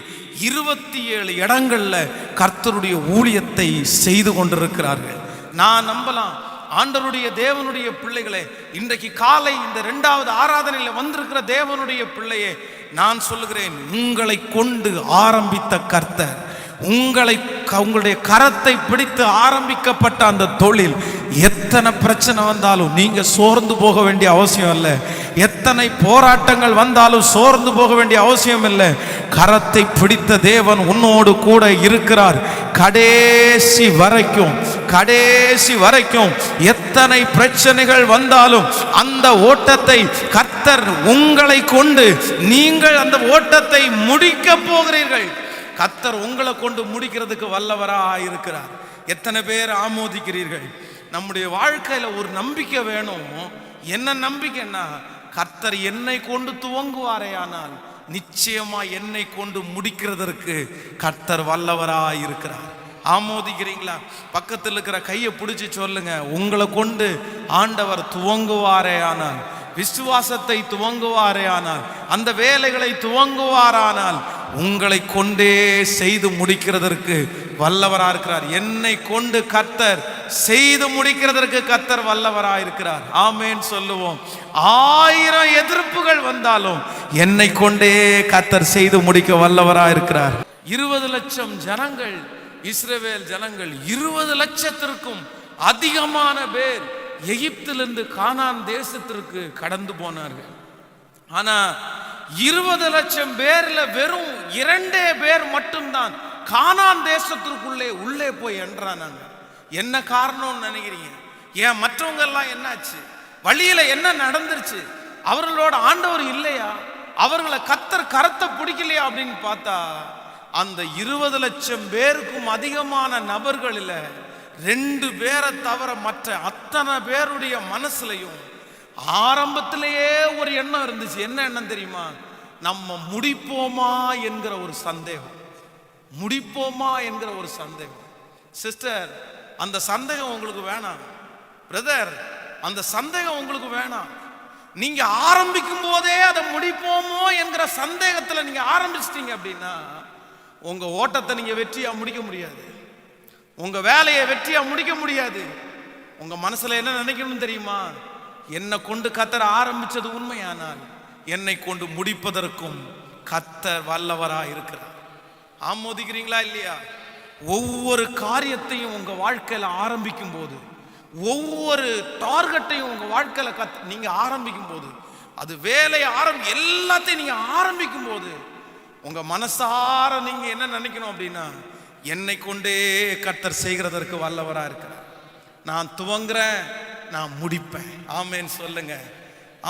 [SPEAKER 1] 27 இடங்கள்ல கர்த்தருடைய ஊழியத்தை செய்து கொண்டிருக்கிறார்கள். நான் நம்பலாம், ஆண்டவருடைய தேவனுடைய பிள்ளைகளே, இன்றைக்கு காலை இந்த 2வது ஆராதனையில் வந்திருக்கிற தேவனுடைய பிள்ளையே, நான் சொல்லுகிறேன், உங்களை கொண்டு ஆரம்பித்த கர்த்தர், உங்களுடைய கரத்தை பிடித்து ஆரம்பிக்கப்பட்ட அந்த தொழில், எத்தனை பிரச்சனை வந்தாலும் நீங்க சோர்ந்து போக வேண்டிய அவசியம் இல்லை. எத்தனை போராட்டங்கள் வந்தாலும் சோர்ந்து போக வேண்டிய அவசியம் இல்லை. கரத்தை பிடித்த தேவன் உன்னோடு கூட இருக்கிறார். கடைசி வரைக்கும் எத்தனை பிரச்சனைகள் வந்தாலும் அந்த ஓட்டத்தை கர்த்தர் உங்களை கொண்டு, நீங்கள் அந்த ஓட்டத்தை முடிக்க போகிறீர்கள். கர்த்தர் உங்களை கொண்டு முடிக்கிறதுக்கு வல்லவராக இருக்கிறார். எத்தனை பேர் ஆமோதிக்கிறீர்கள்? நம்முடைய வாழ்க்கையில ஒரு நம்பிக்கை வேணும். என்ன நம்பிக்கைன்னா, கர்த்தர் என்னை கொண்டு துவங்குவாரே, ஆனால் நிச்சயமா என்னை கொண்டு முடிக்கிறதற்கு கர்த்தர் வல்லவராக இருக்கிறார். ஆமோதிக்கிறீங்களா? பக்கத்தில் இருக்கிற கையை பிடிச்சி சொல்லுங்க, உங்களை கொண்டு ஆண்டவர் துவங்குவாரே ஆனால், விசுவாசத்தை துவங்குவாரே ஆனால், அந்த வேலைகளை துவங்குவாரானால் உங்களை கொண்டே செய்து முடிக்கிறதற்கு வல்லவரா இருக்கிறார். என்னை கொண்டு கர்த்தர் செய்து முடிக்கிறதற்கு கர்த்தர் வல்லவரா இருக்கிறார். ஆமேன் சொல்லுவோம். 1000 எதிர்ப்புகள் வந்தாலும் என்னை கொண்டே கர்த்தர் செய்து முடிக்க வல்லவரா இருக்கிறார். 20 லட்சம் ஜனங்கள், இஸ்ரவேல் ஜனங்கள் 20 லட்சத்திற்கும் அதிகமான பேர் எகிப்திலிருந்து கானான் தேசத்திற்கு கடந்து போனார்கள். ஆனா 20 லட்சம் பேர்ல வெறும் 2 பேர் மட்டும்தான் கானான் தேசத்திற்குள்ளே உள்ளே போய் என்றானாங்க. என்ன காரணம்னு நினைக்கிறீங்க? ஏன் மற்றவங்க எல்லாம் என்னாச்சு? வழியில என்ன நடந்துருச்சு? அவர்களோட ஆண்டவர் இல்லையா? அவர்களை கர்த்தர் கரத்தை பிடிக்கலையா அப்படின்னு பார்த்தா, அந்த 20 லட்சம் பேருக்கும் அதிகமான நபர்களில் 2 பேரை தவிர மற்ற அத்தனை பேருடைய மனசுலையும் ஆரம்பத்திலேயே ஒரு எண்ணம் இருந்துச்சு. என்ன எண்ணம் தெரியுமா? நம்ம முடிப்போமா என்கிற ஒரு சந்தேகம். முடிப்போமா என்கிற ஒரு சந்தேகம். சிஸ்டர், அந்த சந்தேகம் உங்களுக்கு வேணாம். பிரதர், அந்த சந்தேகம் உங்களுக்கு வேணாம். நீங்க ஆரம்பிக்கும் போதே அதை முடிப்போமோ என்கிற சந்தேகத்தில் நீங்க ஆரம்பிச்சிட்டீங்க அப்படின்னா உங்க ஓட்டத்தை நீங்க வெற்றியா முடிக்க முடியாது. உங்க வேலையை வெற்றியா முடிக்க முடியாது. உங்க மனசுல என்ன நினைக்கணும் தெரியுமா? என்னை கொண்டு கர்த்தர் ஆரம்பிச்சது உண்மையானால் என்னை கொண்டு முடிப்பதற்கும் கர்த்தர் வல்லவரா இருக்கிறார். ஆமோதிக்கிறீங்களா இல்லையா? ஒவ்வொரு காரியத்தையும் உங்க வாழ்க்கையில ஆரம்பிக்கும் போது, ஒவ்வொரு டார்கெட்டையும் உங்க வாழ்க்கையில நீங்க ஆரம்பிக்கும் போது, அது வேலையை எல்லாத்தையும் நீங்க ஆரம்பிக்கும் போது உங்க மனசார நீங்க என்ன நினைக்கணும் அப்படின்னா, என்னை கொண்டே கர்த்தர் செய்கிறதற்கு வல்லவரா இருக்கிறார். நான் துவங்குறேன், நான் முடிப்பேன். ஆமேன்னு சொல்லுங்க.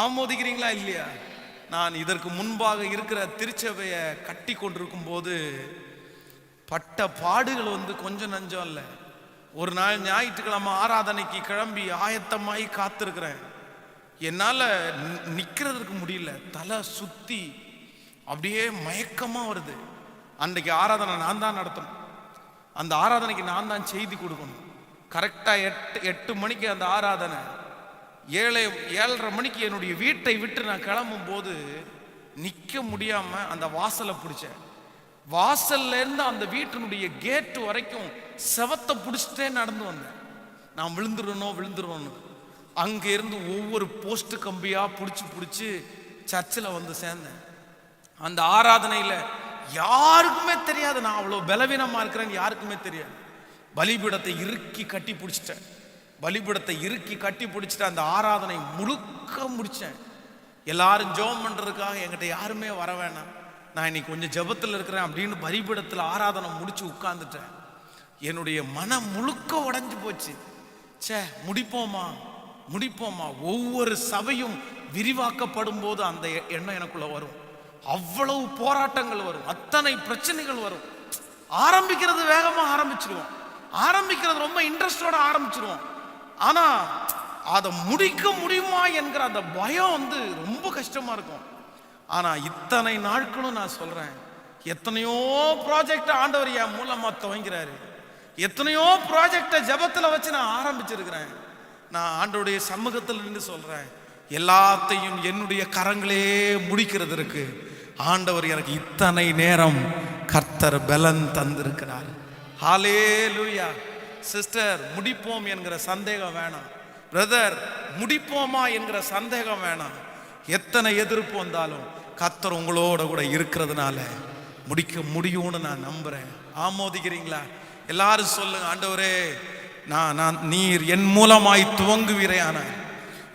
[SPEAKER 1] ஆமோதிக்கிறீங்களா இல்லையா? நான் இதற்கு முன்பாக இருக்கிற திருச்சபையை கட்டி கொண்டிருக்கும் போது பட்ட பாடுகள் கொஞ்சம் நஞ்சம் இல்லை. ஒரு நாள் ஞாயிற்றுக்கிழமை ஆராதனைக்கு கிளம்பி ஆயத்தமாகி காத்திருக்கிறேன். என்னால் நிற்கிறதுக்கு முடியல, தலை சுத்தி அப்படியே மயக்கமாக வருது. அன்றைக்கு ஆராதனை நான் தான் நடத்தணும். அந்த ஆராதனைக்கு நான் தான் செய்தி கொடுக்கணும். கரெக்டாக 8 மணிக்கு அந்த ஆராதனை. 7:30 மணிக்கு என்னுடைய வீட்டை விட்டு நான் கிளம்பும் போது நிற்க முடியாமல் அந்த வாசலை பிடிச்சேன். வாசல்ல இருந்து அந்த வீட்டினுடைய கேட்டு வரைக்கும் செவத்தை பிடிச்சிட்டே நடந்து வந்தேன். நான் விழுந்துருவோன்னு. அங்கே இருந்து ஒவ்வொரு போஸ்ட் கம்பியாக பிடிச்சி சர்ச்சில் வந்து சேர்ந்தேன். அந்த ஆராதனையில் யாருக்குமே தெரியாது நான் அவ்வளோ பலவீனமாக இருக்கிறேன்னு, யாருக்குமே தெரியாது. பலிபீடத்தை இறுக்கி கட்டி பிடிச்சிட்டு அந்த ஆராதனை முழுக்க முடித்தேன். எல்லாரும் ஜெபம் பண்ணுறதுக்காக என்கிட்ட யாருமே வர வேணாம், நான் இன்னைக்கு கொஞ்சம் ஜெபத்தில் இருக்கிறேன் அப்படின்னு பலிபீடத்தில் ஆராதனை முடிச்சு உட்கார்ந்துட்டேன். என்னுடைய மனம் முழுக்க உடைஞ்சு போச்சு. முடிப்போமா. ஒவ்வொரு சபையும் விரிவாக்கப்படும் போது அந்த எண்ணம் எனக்குள்ள வரும். அவ்வளவு போராட்டங்கள் வரும், அத்தனை பிரச்சனைகள் வரும். ஆரம்பிக்கிறது வேகமாக ஆரம்பிச்சிருவோம், ஆரம்பிக்கிறது ரொம்ப இன்ட்ரெஸ்டோட ஆரம்பிச்சிருவோம். ஆனா அதை முடிக்க முடியுமா என்கிற அந்த பயம் ரொம்ப கஷ்டமா இருக்கும். ஆனா இத்தனை நாட்களும் நான் சொல்றேன், எத்தனையோ ப்ராஜெக்ட் ஆண்டவர் என் மூலமா துவங்கிறாரு. எத்தனையோ ப்ராஜெக்டை ஜெபத்துல வச்சு நான் ஆரம்பிச்சிருக்கிறேன். நான் ஆண்டவருடைய சமூகத்தில் நின்று சொல்றேன், எல்லாத்தையும் என்னுடைய கரங்களே முடிக்கிறதற்கு ஆண்டவர் எனக்கு இத்தனை நேரம் கர்த்தர் பலன் தந்திருக்கிறார். ஹல்லேலூயா. சிஸ்டர், முடிப்போம் என்கிற சந்தேகம் வேணாம். பிரதர், முடிப்போமா என்கிற சந்தேகம் வேணாம். எத்தனை எதிர்ப்பு வந்தாலும் கர்த்தர் உங்களோட கூட இருக்கிறதுனால முடிக்க முடியும்னு நான் நம்புறேன். ஆமோதிக்கிறீங்களா? எல்லாரும் சொல்லுங்க, ஆண்டவரே நான் நீர் என் மூலமாய் துவங்குவீரே ஆனால்,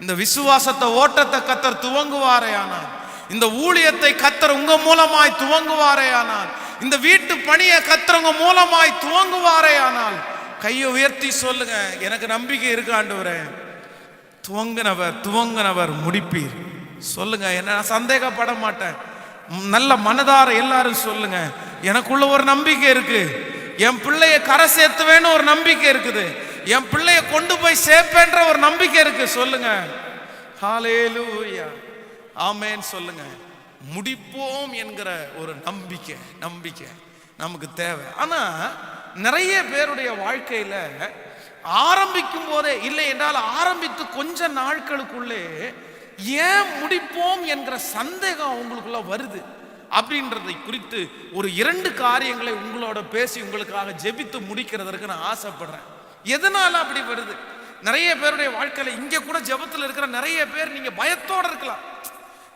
[SPEAKER 1] இந்த விசுவாசத்தை ஓட்டத்தை கர்த்தர் துவங்குவாரே ஆனால், இந்த ஊழியத்தை கர்த்தர் உங்க மூலமாய் துவங்குவாரே ஆனால், இந்த வீட்டு பணியை கர்த்தர் உங்க மூலமாய் துவங்குவாரே ஆனால், கையை உயர்த்தி சொல்லுங்க, எனக்கு நம்பிக்கை இருக்கு ஆண்டவரே, துவங்கினவர் முடிப்பீர். சொல்லுங்க, என்ன சந்தேகப்பட மாட்டேன். நல்ல மனதார எல்லாரும் சொல்லுங்க, எனக்குள்ள ஒரு நம்பிக்கை இருக்கு. என் பிள்ளைய கரை சேர்த்துவேன்னு ஒரு நம்பிக்கை இருக்குது. என் பிள்ளைய கொண்டு போய் சேர்ப்பேன்ற ஒரு நம்பிக்கை இருக்கு. சொல்லுங்க, ஹல்லேலூயா, ஆமென் சொல்லுங்க. முடிப்போம் என்கிற ஒரு நம்பிக்கை நமக்கு தேவை. ஆனா நிறைய பேருடைய வாழ்க்கையில ஆரம்பிக்கும் போதே, இல்லை என்றால் ஆரம்பித்து கொஞ்ச நாட்களுக்குள்ளே ஏன் முடிப்போம் என்கிற சந்தேகம் உங்களுக்குள்ள வருது அப்படின்றதை குறித்து ஒரு 2 காரியங்களை உங்களோட பேசி உங்களுக்காக ஜெபித்து முடிக்கிறதற்கு நான் ஆசைப்படுறேன். எதனால அப்படி வருது? நிறைய பேருடைய வாழ்க்கையில இங்க கூட ஜெபத்தில் இருக்கிற நிறைய பேர் நீங்க பயத்தோட இருக்கலாம்.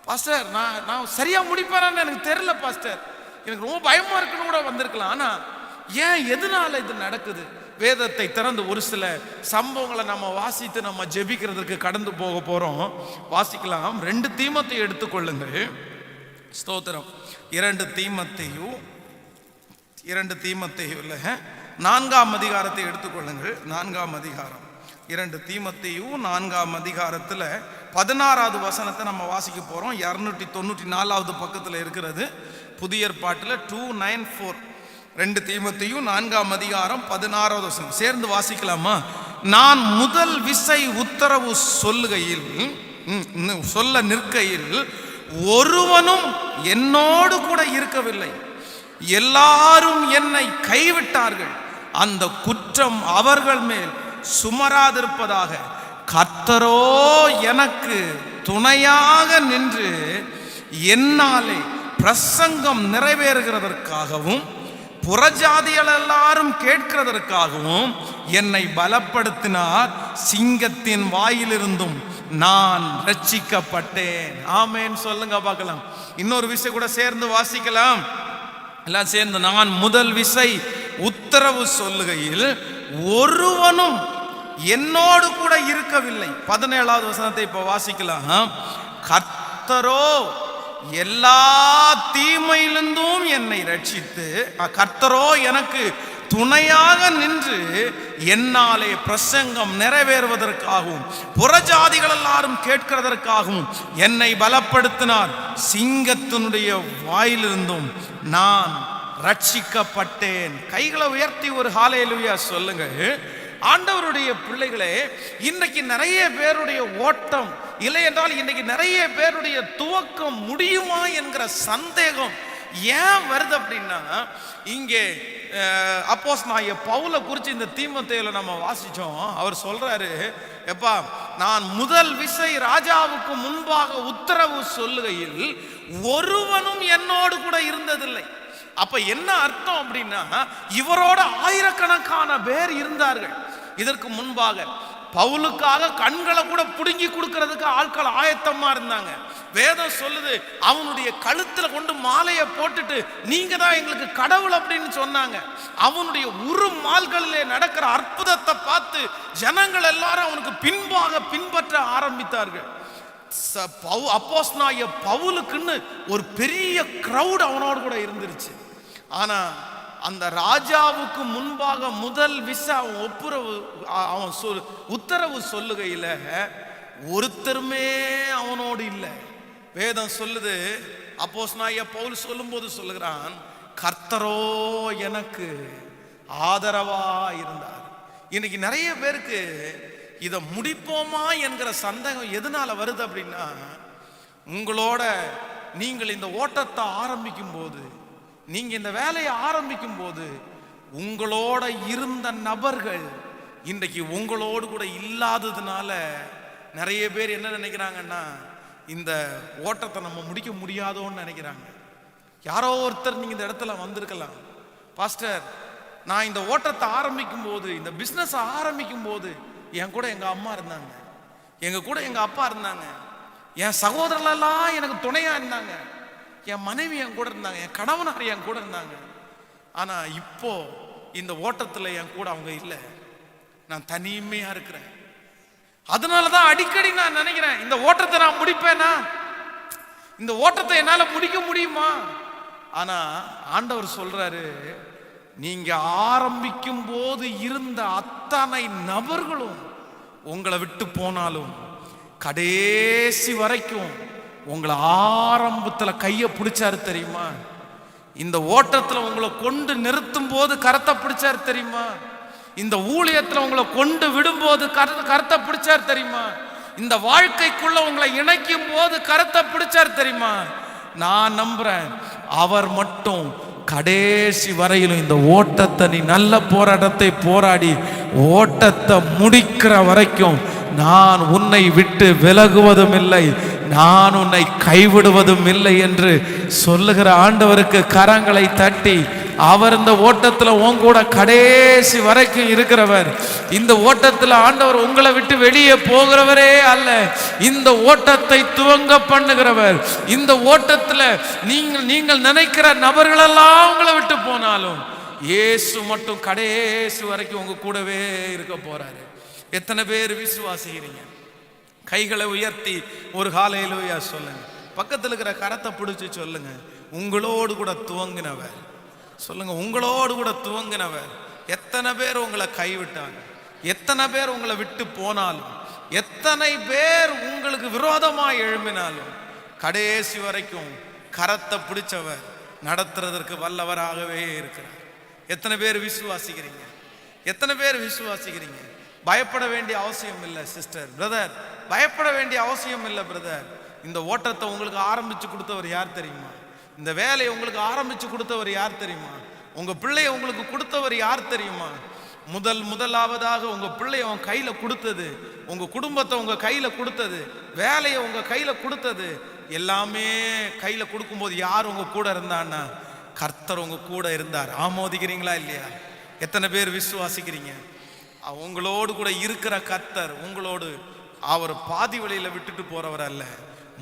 [SPEAKER 1] பாஸ்டர், நான் சரியா முடிப்பேன்னு எனக்கு தெரியல பாஸ்டர், எனக்கு ரொம்ப பயமா இருக்குன்னு கூட வந்திருக்கலாம். ஆனா ஏன், எதனால இது நடக்குது? வேதத்தை திறந்து ஒரு சில சம்பவங்களை நம்ம வாசித்து நம்ம ஜெபிக்கிறதுக்கு கடந்து போக போறோம். வாசிக்கலாம். 2 தீமோத்தேயு எடுத்துக்கொள்ளுங்கள். ஸ்தோத்திரம். 2 தீமோத்தேயுல 4ஆம் அதிகாரத்தை எடுத்துக்கொள்ளுங்கள். 4ஆம் அதிகாரம், 2 தீமோத்தேயு 4ஆம் அதிகாரத்தில் 16வது வசனத்தை நம்ம வாசிக்க போறோம். 294வது பக்கத்தில் இருக்கிறது. புதிய ஏற்பாட்டில் 294. 2 தீமோத்தேயு 4ஆம் அதிகாரம் 16வது வசனம் சேர்ந்து வாசிக்கலாமா? நான் முதல் விசை உத்தரவு சொல்ல நிற்கையில் ஒருவனும் என்னோடு கூட இருக்கவில்லை, எல்லாரும் என்னை கைவிட்டார்கள். அந்த குற்றம் அவர்கள் மேல் சுமராதிருப்பதாக கர்த்தரோ எனக்கு துணையாக நின்று என்னாலே பிரசங்கம் நிறைவேறுகிறதற்காகவும் புறஜாதிகள் எல்லாரும் கேட்கிறதற்காகவும் என்னை பலப்படுத்தினார். சிங்கத்தின் வாயிலிருந்தும் நான் ரட்சிக்கப்பட்டேன். ஆமென் சொல்லுங்க பார்க்கலாம். இன்னொரு விஷயம் கூட சேர்ந்து வாசிக்கலாம். எல்லாம் சேர்ந்து, நான் முதல் விசை உத்தரவு சொல்லுகையில் ஒருவனும் என்னோடு கூட இருக்கவில்லை. 17வது வசனத்தை இப்ப வாசிக்கலாம். கர்த்தரோ எல்லா தீமையிலிருந்தும் என்னை ரட்சித்து, கர்த்தரோ எனக்கு துணையாக நின்று என்னாலே பிரசங்கம் நிறைவேறுவதற்காகவும் புறஜாதிகள் எல்லாரும் கேட்கிறதற்காகவும் என்னை பலப்படுத்தினார். சிங்கத்தினுடைய வாயிலிருந்தும் நான் ரட்சிக்கப்பட்டேன். கைகளை உயர்த்தி ஒரு ஹல்லேலூயா சொல்லுங்க. ஆண்டவருடைய பிள்ளைகளே, இன்னைக்கு நிறைய பேருடைய ஓட்டம் இல்லை என்றால் இன்னைக்கு நிறைய பேருடைய துவக்கம் முடியுமா என்கிற சந்தேகம் ஏன் வருது அப்படின்னா, இங்கே அப்போஸ்தலனாகிய பவுலை குறித்து இந்த தீமோத்தேயுல நம்ம வாசிச்சோம். அவர் சொல்றாரு, எப்பா நான் முதல் விசை ராஜாவுக்கு முன்பாக உத்தரவு சொல்லுகையில் ஒருவனும் என்னோடு கூட இருந்ததில்லை. அப்ப என்ன அர்த்தம் அப்படின்னா, இவரோட ஆயிரக்கணக்கான பேர் இருந்தார்கள். இதற்கு முன்பாக பவுலுக்காக கண்களை கூட புடுங்கி கொடுக்கிறதுக்கு ஆட்கள் ஆயத்தமா இருந்தாங்க. வேதம் சொல்லுது, அவனுடைய கழுத்துல கொண்டு மாலையை போட்டுட்டு நீங்க தான் எங்களுக்கு கடவுள் அப்படின்னு சொன்னாங்க. அவனுடைய உருமால்களிலே நடக்கிற அற்புதத்தை பார்த்து ஜனங்கள் எல்லாரும் அவனுக்கு பின்பற்ற ஆரம்பித்தார்கள். அப்போஸ்தலனாகிய பவுலுக்குன்னு ஒரு பெரிய கிரவுட் அவனோடு கூட இருந்துருச்சு. ஆனா அந்த ராஜாவுக்கு முன்பாக முதல் விசா அவன் உத்தரவு சொல்லுகையில ஒருத்தருமே அவனோடு இல்லை. வேதம் சொல்லுது, அப்போஸ்தலனாகிய பவுல் சொல்லும்போது சொல்லுகிறான், கர்த்தரோ எனக்கு ஆதரவா இருந்தார். இன்னைக்கு நிறைய பேருக்கு இதை முடிப்போமா என்கிற சந்தேகம் எதனால வருது அப்படின்னா, உங்களோட நீங்கள் இந்த ஓட்டத்தை ஆரம்பிக்கும் போது, நீங்க இந்த வேலையை ஆரம்பிக்கும் போது உங்களோட இருந்த நபர்கள் இன்றைக்கு உங்களோடு கூட இல்லாததுனால நிறைய பேர் என்ன நினைக்கிறாங்கன்னா, இந்த ஓட்டத்தை நம்ம முடிக்க முடியாதோன்னு நினைக்கிறாங்க. யாரோ ஒருத்தர் நீங்க இந்த இடத்துல வந்திருக்கலாம், பாஸ்டர் நான் இந்த ஓட்டத்தை ஆரம்பிக்கும் போது, இந்த பிஸ்னஸ் ஆரம்பிக்கும் போது என் கூட எங்க அம்மா இருந்தாங்க, எங்க கூட எங்க அப்பா இருந்தாங்க, என் சகோதரர்களெல்லாம் எனக்கு துணையா இருந்தாங்க, என் மனைவி என் கூட இருந்தாங்க, என் கணவனார் என் கூட இருந்தாங்க. ஆனா இப்போ இந்த ஓட்டத்துல என் கூட அவங்க இல்லை, நான் தனிமையா இருக்கிறேன். அதனாலதான் அடிக்கடி நான் நினைக்கிறேன், இந்த ஓட்டத்தை நான் முடிப்பேனா, இந்த ஓட்டத்தை என்னால முடிக்க முடியுமா? ஆனா ஆண்டவர் சொல்றாரு, நீங்க ஆரம்பிக்கும் போது இருந்த அத்தனை நபர்களும் உங்களை விட்டு போனாலும் கடைசி வரைக்கும் உங்களை ஆரம்பத்துல கைய பிடிச்சாரு தெரியுமா? இந்த ஓட்டத்துல உங்களை கொண்டு நிறுத்தும் போது கரத்தை பிடிச்சாரு தெரியுமா? இந்த ஊழியத்துல உங்களை கொண்டு விடும்போது கரத்தை பிடிச்சாரு தெரியுமா? இந்த வாழ்க்கைக்குள்ள உங்களை இணைக்கும் போது கரத்தை பிடிச்சாரு தெரியுமா? நான் நம்புறேன், அவர் மட்டும் கடைசி வரையிலும் இந்த ஓட்டத்தை, நீ நல்ல போராட்டத்தை போராடி ஓட்டத்தை முடிக்கிற வரைக்கும் நான் உன்னை விட்டு விலகுவதும் இல்லை, நான் உன்னை கைவிடுவதும் இல்லை என்று சொல்லுகிற ஆண்டவருக்கு கரங்களை தட்டி, அவர் இந்த ஓட்டத்துல உன் கூட கடைசி வரைக்கும் இருக்கிறவர். இந்த ஓட்டத்துல ஆண்டவர் உங்களை விட்டு வெளியே போகிறவரே அல்ல, இந்த ஓட்டத்தை துவங்க பண்ணுகிறவர். இந்த ஓட்டத்துல நீங்கள் நினைக்கிற நபர்களெல்லாம் உங்களை விட்டு போனாலும் இயேசு மட்டும் கடைசி வரைக்கும் உங்க கூடவே இருக்க போறாரு. எத்தனை பேர் விசுவாசிக்கிறீங்க? கைகளை உயர்த்தி ஒரு ஹல்லேலூயா சொல்லுங்க. பக்கத்தில் இருக்கிற கரத்தை பிடிச்சி சொல்லுங்க, உங்களோடு கூட துவங்கினவர். சொல்லுங்க, உங்களோடு கூட துவங்கினவர். எத்தனை பேர் உங்களை கைவிட்டாங்க, எத்தனை பேர் உங்களை விட்டு போனாலும், எத்தனை பேர் உங்களுக்கு விரோதமாக எழும்பினாலும் கடைசி வரைக்கும் கரத்தை பிடிச்சவர் நடத்துறதற்கு வல்லவராகவே இருக்கிறார். எத்தனை பேர் விசுவாசிக்கிறீங்க? எத்தனை பேர் விசுவாசிக்கிறீங்க? பயப்பட வேண்டிய அவசியம் இல்லை சிஸ்டர், பிரதர், பயப்பட வேண்டிய அவசியம் இல்லை பிரதர். இந்த ஓட்டத்தை உங்களுக்கு ஆரம்பிச்சு கொடுத்தவர் யார் தெரியுமா? இந்த வேலையை உங்களுக்கு ஆரம்பிச்சு கொடுத்தவர் யார் தெரியுமா? உங்க பிள்ளையை உங்களுக்கு கொடுத்தவர் யார் தெரியுமா? முதலாவதாக உங்க பிள்ளைய உங்க கையில கொடுத்தது, உங்க குடும்பத்தை உங்க கையில கொடுத்தது, வேலையை உங்க கையில கொடுத்தது, எல்லாமே கையில கொடுக்கும்போது யார் உங்க கூட இருந்தான்னா கர்த்தர் உங்க கூட இருந்தார். ஆமோதிக்கிறீங்களா இல்லையா? எத்தனை பேர் விசுவாசிக்கிறீங்க? உங்களோடு கூட இருக்கிற கர்த்தர் உங்களோடு, அவர் பாதி வழியில விட்டுட்டு போறவர் அல்ல,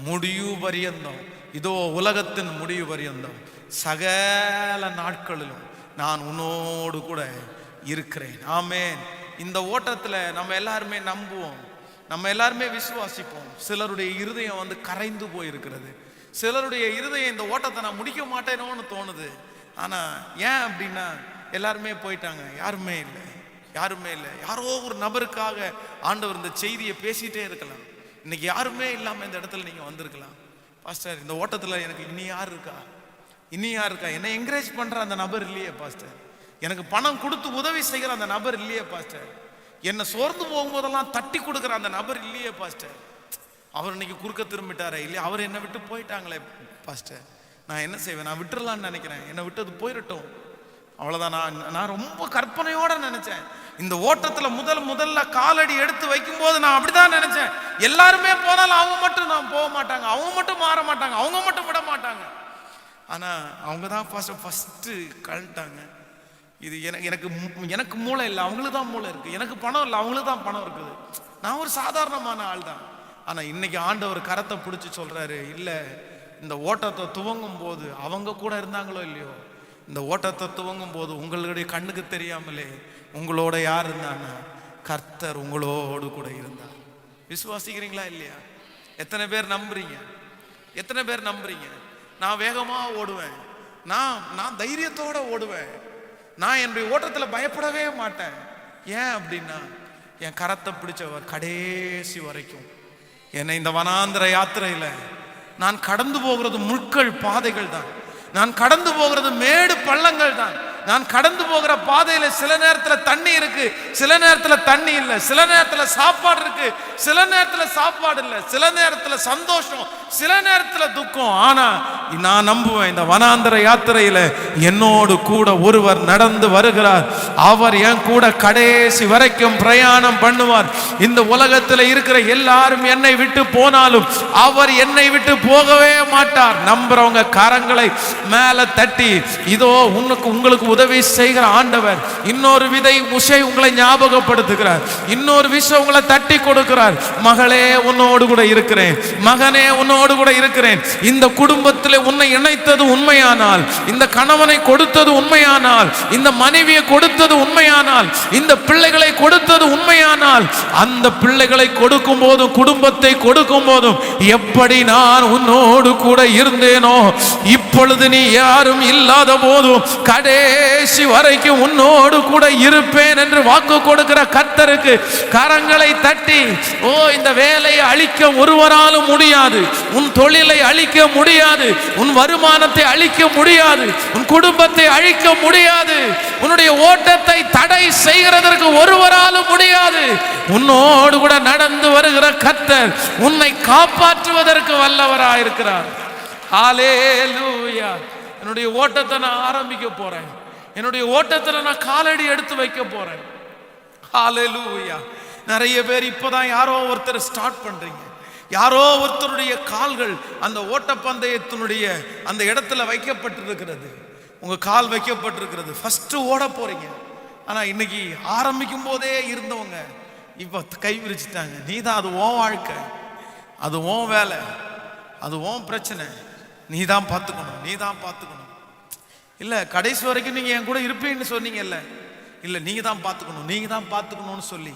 [SPEAKER 1] முடிவு பரியந்தம். இதோ உலகத்தின் முடிவு பரியந்தம் சகல நாட்களிலும் நான் உன்னோடு கூட இருக்கிறேன். ஆமென். இந்த ஓட்டத்துல நம்ம எல்லாருமே நம்புவோம், நம்ம எல்லாருமே விசுவாசிப்போம். சிலருடைய இருதயம் கரைந்து போயிருக்கிறது. சிலருடைய இருதயம் இந்த ஓட்டத்தை நான் முடிக்க மாட்டேனோன்னு தோணுது. ஆனா ஏன் அப்படின்னா எல்லாருமே போயிட்டாங்க, யாருமே இல்லை. யாரோ ஒரு நபருக்காக ஆண்டவர் இந்த செய்தியை பேசிட்டே இருக்கலாம். இன்னைக்கு யாருமே இல்லாம இந்த இடத்துல நீங்க வந்திருக்கலாம். பாஸ்டர், இந்த ஓட்டத்துல எனக்கு இனி யார் இருக்கா, என்னை என்கரேஜ் பண்ற அந்த நபர் இல்லையே பாஸ்டர், எனக்கு பணம் கொடுத்து உதவி செய்கிற அந்த நபர் இல்லையே பாஸ்டர், என்னை சோர்ந்து போகும்போதெல்லாம் தட்டி கொடுக்குற அந்த நபர் இல்லையே பாஸ்டர், அவர் இன்னைக்கு குறுக்க திரும்பிட்டாரே இல்லையா, அவர் என்னை விட்டு போயிட்டாங்களே பாஸ்டர், நான் என்ன செய்வேன், நான் விட்டுறலான்னு நினைக்கிறேன், என்னை விட்டது போயிடட்டும், அவ்வளோதான். நான் ரொம்ப கற்பனையோட நினைச்சேன். இந்த ஓட்டத்துல முதல்ல காலடி எடுத்து வைக்கும் போது நான் அப்படிதான் நினைச்சேன். எல்லாருமே போனாலும் அவங்க மட்டும் நான் போக மாட்டாங்க, அவங்க மட்டும் மாற மாட்டாங்க, அவங்க மட்டும் விட மாட்டாங்க. ஆனா அவங்க தான் ஃபர்ஸ்ட் கழட்டாங்க. இது எனக்கு மூளை இல்லை, அவங்களுக்கு தான் மூளை இருக்கு. எனக்கு பணம் இல்லை, அவங்களுக்கு தான் பணம் இருக்குது. நான் ஒரு சாதாரணமான ஆள் தான். ஆனா இன்னைக்கு ஆண்டவர் கரத்தை பிடிச்சி சொல்றாரு, இல்ல இந்த ஓட்டத்தை துவங்கும் போது அவங்க கூட இருந்தாங்களோ இல்லையோ, இந்த ஓட்டத்தை துவங்கும் போது உங்களுடைய கண்ணுக்கு தெரியாமலே உங்களோட யார் இருந்தாங்க, கர்த்தர் உங்களோடு கூட இருந்தார். விசுவாசிக்கிறீங்களா இல்லையா? எத்தனை பேர் நம்புறீங்க? நான் வேகமா ஓடுவேன், நான் தைரியத்தோட ஓடுவேன், நான் என்னுடைய ஓட்டத்துல பயப்படவே மாட்டேன். ஏன் அப்படின்னா என் கரத்தை பிடிச்சவர் கடைசி வரைக்கும் என்னை இந்த வனாந்திர யாத்திரையில நான் கடந்து போகிறது முட்கள் பாதைகள் தான், நான் கடந்து போகிறது மேடு பள்ளங்கள் தான், நான் கடந்து போகிற பாதையில சில நேரத்துல தண்ணி இருக்கு, சில நேரத்துல தண்ணி இல்லை, சில நேரத்துல சாப்பாடு இருக்கு, சில நேரத்துல சாப்பாடு இல்லை, சில நேரத்துல சந்தோஷம், சில நேரத்துல துக்கம். ஆனா நான் நம்புவேன், இந்த வனாந்தர யாத்திரையில என்னோடு கூட ஒருவர் நடந்து வருகிறார், அவர் என் கூட கடைசி வரைக்கும் பிரயாணம் பண்ணுவார். இந்த உலகத்துல இருக்கிற எல்லாரும் என்னை விட்டு போனாலும் அவர் என்னை விட்டு போகவே மாட்டார். நம்புறவங்க கரங்களை மேல தட்டி, இதோ உங்களுக்கு உதவி செய்கிற ஆண்டவர் இன்னொரு விஷயம் உங்களை ஞாபகப்படுத்துகிறார், இன்னொரு விஷயம் உங்களை தட்டி கொடுக்கிறார். மகளே உன்னோடு கூட இருக்கிறேன், மகனே உன்னோடு கூட இருக்கிறேன். இந்த குடும்பத்தில் உன்னை இணைத்தது உண்மையானால், இந்த கணவனை கொடுத்தது உண்மையானால், இந்த மனைவியை கொடுத்தது உண்மையானால், இந்த பிள்ளைகளை கொடுத்தது உண்மையானால், அந்த பிள்ளைகளை கொடுக்கும் போதும் குடும்பத்தை கொடுக்கும் போதும் எப்படி நான் உன்னோடு கூட இருந்தேனோ, இப்பொழுது நீ யாரும் இல்லாத போதும் கடைசி வரைக்கும் உன்னோடு கூட இருப்பேன் என்று வாக்கு கொடுக்கிற கர்த்தருக்கு கரங்களை தட்டி, ஓ இந்த வேலையை அழிக்க ஒருவராலும் முடியாது, உன் தொழிலை அழிக்க முடியாது, உன் வருமானத்தை அழிக்க முடியாது, உன் குடும்பத்தை அழிக்க முடியாது, உன்னுடைய ஓட்டத்தை தடை செய்கிறதற்கு ஒருவராலும் முடியாது. உன்னோடு கூட நடந்து வருகிற கர்த்தர் உன்னை காப்பாற்றுவதற்கு வல்லவராயிருக்கிறார். ஹல்லேலூயா. என்னுடைய ஓட்டத்தை நான் ஆரம்பிக்க போறேன், என்னுடைய ஓட்டத்தில் நான் காலடி எடுத்து வைக்க போறேன். ஹல்லேலூயா. நிறைய பேர் இப்பதான் யாரோ ஒருத்தர் ஸ்டார்ட் பண்றீங்க, யாரோ ஒருத்தருடைய கால்கள் அந்த ஓட்டப்பந்தயத்தினுடைய அந்த இடத்துல வைக்கப்பட்டிருக்கிறது, உங்க கால் வைக்கப்பட்டிருக்கிறது, ஃபர்ஸ்ட் ஓட போறீங்க. ஆனா இன்னைக்கு ஆரம்பிக்கும் போதே இருந்தவங்க இப்ப கை விரிச்சிட்டாங்க. நீதான், அது உன் வாழ்க்கை, அது உன் வேலை, அது உன் பிரச்சனை, நீ தான் பார்த்துக்கணும். இல்ல கடைசி வரைக்கும் நீங்க என் கூட இருப்பீன்னு சொன்னீங்கல்ல, இல்ல நீங்க தான் பார்த்துக்கணும்னு சொல்லி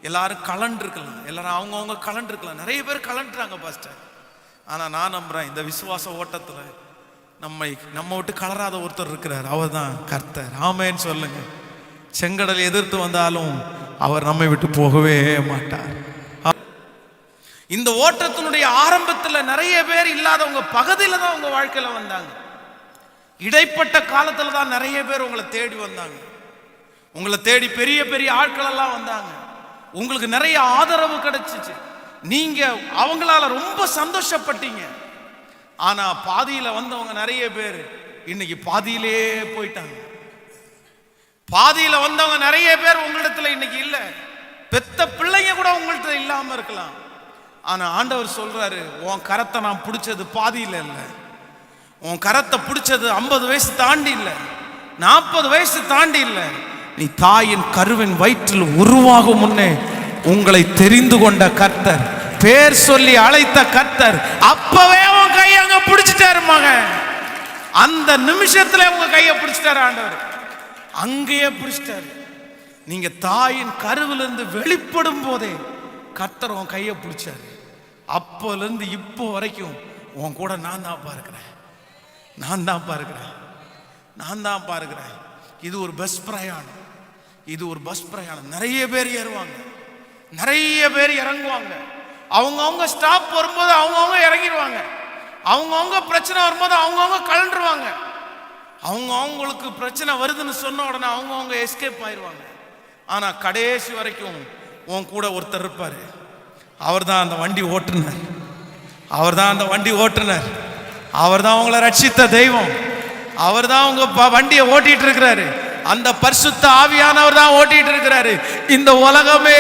[SPEAKER 1] எல்லாரும் கலண்டிருக்கலாம், எல்லாரும் அவங்கவுங்க கலண்டிருக்கலாம். நிறைய பேர் கலண்டுறாங்க பாஸ்டர். ஆனா நான் நம்புறேன், இந்த விசுவாச ஓட்டத்துல நம்ம விட்டு கலராத ஒருத்தர் இருக்கிறார், அவர் தான் கர்த்தர். ஆமென் சொல்லுங்க. செங்கடல் எதிர்த்து வந்தாலும் அவர் நம்மை விட்டு போகவே மாட்டார். இந்த ஓட்டத்தினுடைய ஆரம்பத்துல நிறைய பேர் இல்லாதவங்க பகுதியில தான் உங்க வாழ்க்கையில வந்தாங்க. இடைப்பட்ட காலத்துல தான் நிறைய பேர் உங்களை தேடி வந்தாங்க, உங்களை தேடி பெரிய பெரிய ஆட்கள் எல்லாம் வந்தாங்க, உங்களுக்கு நிறைய ஆதரவு கிடைச்சிச்சு, நீங்க அவங்களால ரொம்ப சந்தோஷப்பட்டீங்க. ஆனா பாதியில வந்தவங்க நிறைய பேர் இன்னைக்கு பாதியிலே போயிட்டாங்க. பாதியில வந்தவங்க நிறைய பேர் உங்களிடத்துல இன்னைக்கு இல்ல, பெத்த பிள்ளைங்க கூட உங்கள்கிட்ட இல்லாம இருக்கலாம். ஆனா ஆண்டவர் சொல்றாரு, உன் கரத்தை நான் பிடிச்சது பாதியில இல்லை, உன் கரத்தை பிடிச்சது 50 வயசு தாண்டி இல்லை, 40 வயசு தாண்டி இல்லை, நீ தாயின் கருவின் வயிற்றில் உருவாகும் முன்னே உங்களை தெரிந்து கொண்ட கர்த்தர், பேர் சொல்லி அழைத்த கர்த்தர் அப்பவே உன் கையை அங்க பிடிச்சிட்டாரு மகன். அந்த நிமிஷத்துல உங்க கையை பிடிச்சிட்டாரு ஆண்டவர். அங்கேயே பிடிச்சிட்டாரு. நீங்க தாயின் கருவிலிருந்து வெளிப்படும் போதே கர்த்தர் உன் கையை பிடிச்சாரு. அப்போல இருந்து இப்போ வரைக்கும் உன் கூட நான் தான் பார்க்கிறேன், நான் தான் பார்க்கிறேன், நான் தான் பார்க்கிறேன். இது ஒரு பஸ் பிரயாணம், இது ஒரு பஸ் பிரயாணம். நிறைய பேர் ஏறுவாங்க, நிறைய பேர் இறங்குவாங்க. அவங்கவுங்க ஸ்டாப் வரும்போது அவங்கவுங்க இறங்கிடுவாங்க. அவங்கவுங்க பிரச்சனை வரும்போது அவங்கவுங்க கலண்டுருவாங்க. அவங்களுக்கு பிரச்சனை வருதுன்னு சொன்ன உடனே அவங்கவுங்க எஸ்கேப் ஆயிடுவாங்க. ஆனா கடைசி வரைக்கும் உன் கூட ஒருத்தர் இருப்பாரு. அவர் தான் அந்த வண்டி ஓட்டுனர், அவர் தான் அந்த வண்டி ஓட்டுனர், அவர் தான் உங்களை ரட்சித்த தெய்வம், அவர் தான் உங்க வண்டியை ஓட்டிட்டு இருக்கிறாரு. அந்த பரிசுத்த ஆவியானவர் தான் ஓட்டிட்டு இருக்கிறாரு. இந்த உலகமே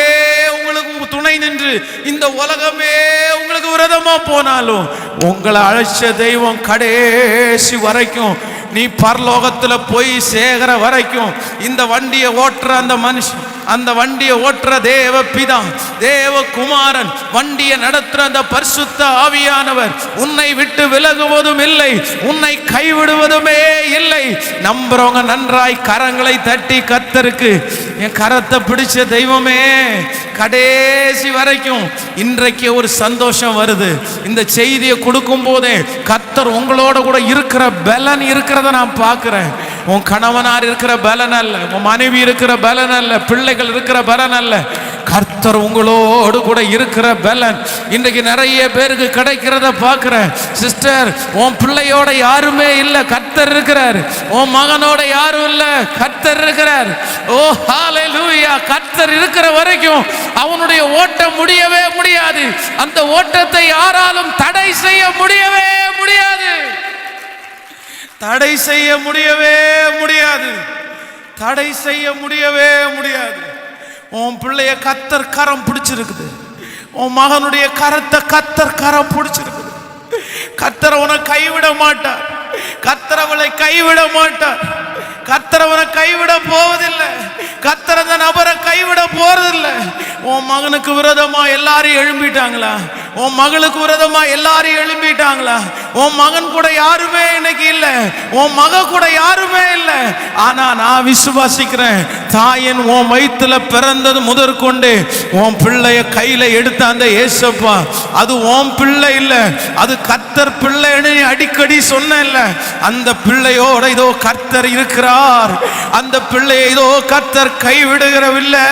[SPEAKER 1] உங்களுக்கு துணை நின்று இந்த உலகமே உங்களுக்கு விரோதமா போனாலும் உங்களை அழைச்ச தெய்வம் கடைசி வரைக்கும் நீ பரலோகத்துல போய் சேகர வரைக்கும் இந்த வண்டியை ஓட்டுற அந்த மனுஷன், அந்த வண்டியை ஓட்டுற தேவ பிதா, தேவ குமாரன், வண்டியை நடத்துற அந்த பரிசுத்த ஆவியானவர் உன்னை விட்டு விலகுவதும் இல்லை, உன்னை கைவிடுவதுமே இல்லை. நம்புறவங்க நன்றாய் கரங்களை தட்டி கர்த்தருக்கு என் கரத்தை பிடிச்ச தெய்வமே கடைசி வரைக்கும். இன்றைக்கு ஒரு சந்தோஷம் வருது. இந்த செய்தியை கொடுக்கும் போதே கர்த்தர் உங்களோட கூட இருக்கிற பலன் இருக்கிறத நான் பார்க்கிறேன். உன் கணவனார் இருக்கிற பலன் அல்ல, உன் மனைவி இருக்கிற பலன் அல்ல, பிள்ளைகள் இருக்கிற பலன் அல்ல, கர்த்தர் உங்களோடு கூட இருக்கிற பலன் இன்றைக்கு நிறைய பேருக்கு கிடைக்கிறத பார்க்கிறேன். சிஸ்டர், உன் பிள்ளையோட யாருமே இல்லை, கர்த்தர் இருக்கிறார். உன் மகனோட யாரும் இல்லை, கர்த்தர் இருக்கிறார். ஓ ஹalleluya! கர்த்தர் இருக்கிற வரைக்கும் அவனுடைய ஓட்டம் முடியவே முடியாது. அந்த ஓட்டத்தை யாராலும் தடை செய்ய முடியவே முடியாது, தடை செய்ய முடியவே முடியாது, தடை செய்ய முடியவே முடியாது. உன் பிள்ளைய கர்த்தர் கரம் பிடிச்சிருக்குது, உன் மகனுடைய கரத்தை கர்த்தர் கரம் பிடிச்சிருக்குது. கர்த்தர் உன்னை கைவிட மாட்டார், கர்த்தர் அவளை கைவிட மாட்டார், கர்த்தர் அவனை கைவிட போவதில்லை, கர்த்தர் அந்த நபரை கைவிட போறதில்லை. உன் மகனுக்கு விரோதமா எல்லாரையும் எழும்பிட்டாங்களா? உன் மகளுக்கு விரோதமா எல்லாரையும் எழும்பிட்டாங்களா? உன் மகன் கூட யாருமே இன்னைக்கு இல்லை, உன் மக கூட யாருமே இல்லை. ஆனா நான் விசுவாசிக்கிறேன், தாயின் உன் வயிற்றுல பிறந்தது முதற்கொண்டு உன் பிள்ளைய கையில எடுத்த அந்த ஏசப்பா அது உன் பிள்ளை இல்லை, அது கர்த்தர் பிள்ளைன்னு அடிக்கடி சொன்ன இல்லை. அந்த பிள்ளையோட இதோ கர்த்தர் இருக்கிறார், அந்த பிள்ளையை இதோ கர்த்தர் கைவிடுகிறவில்லை.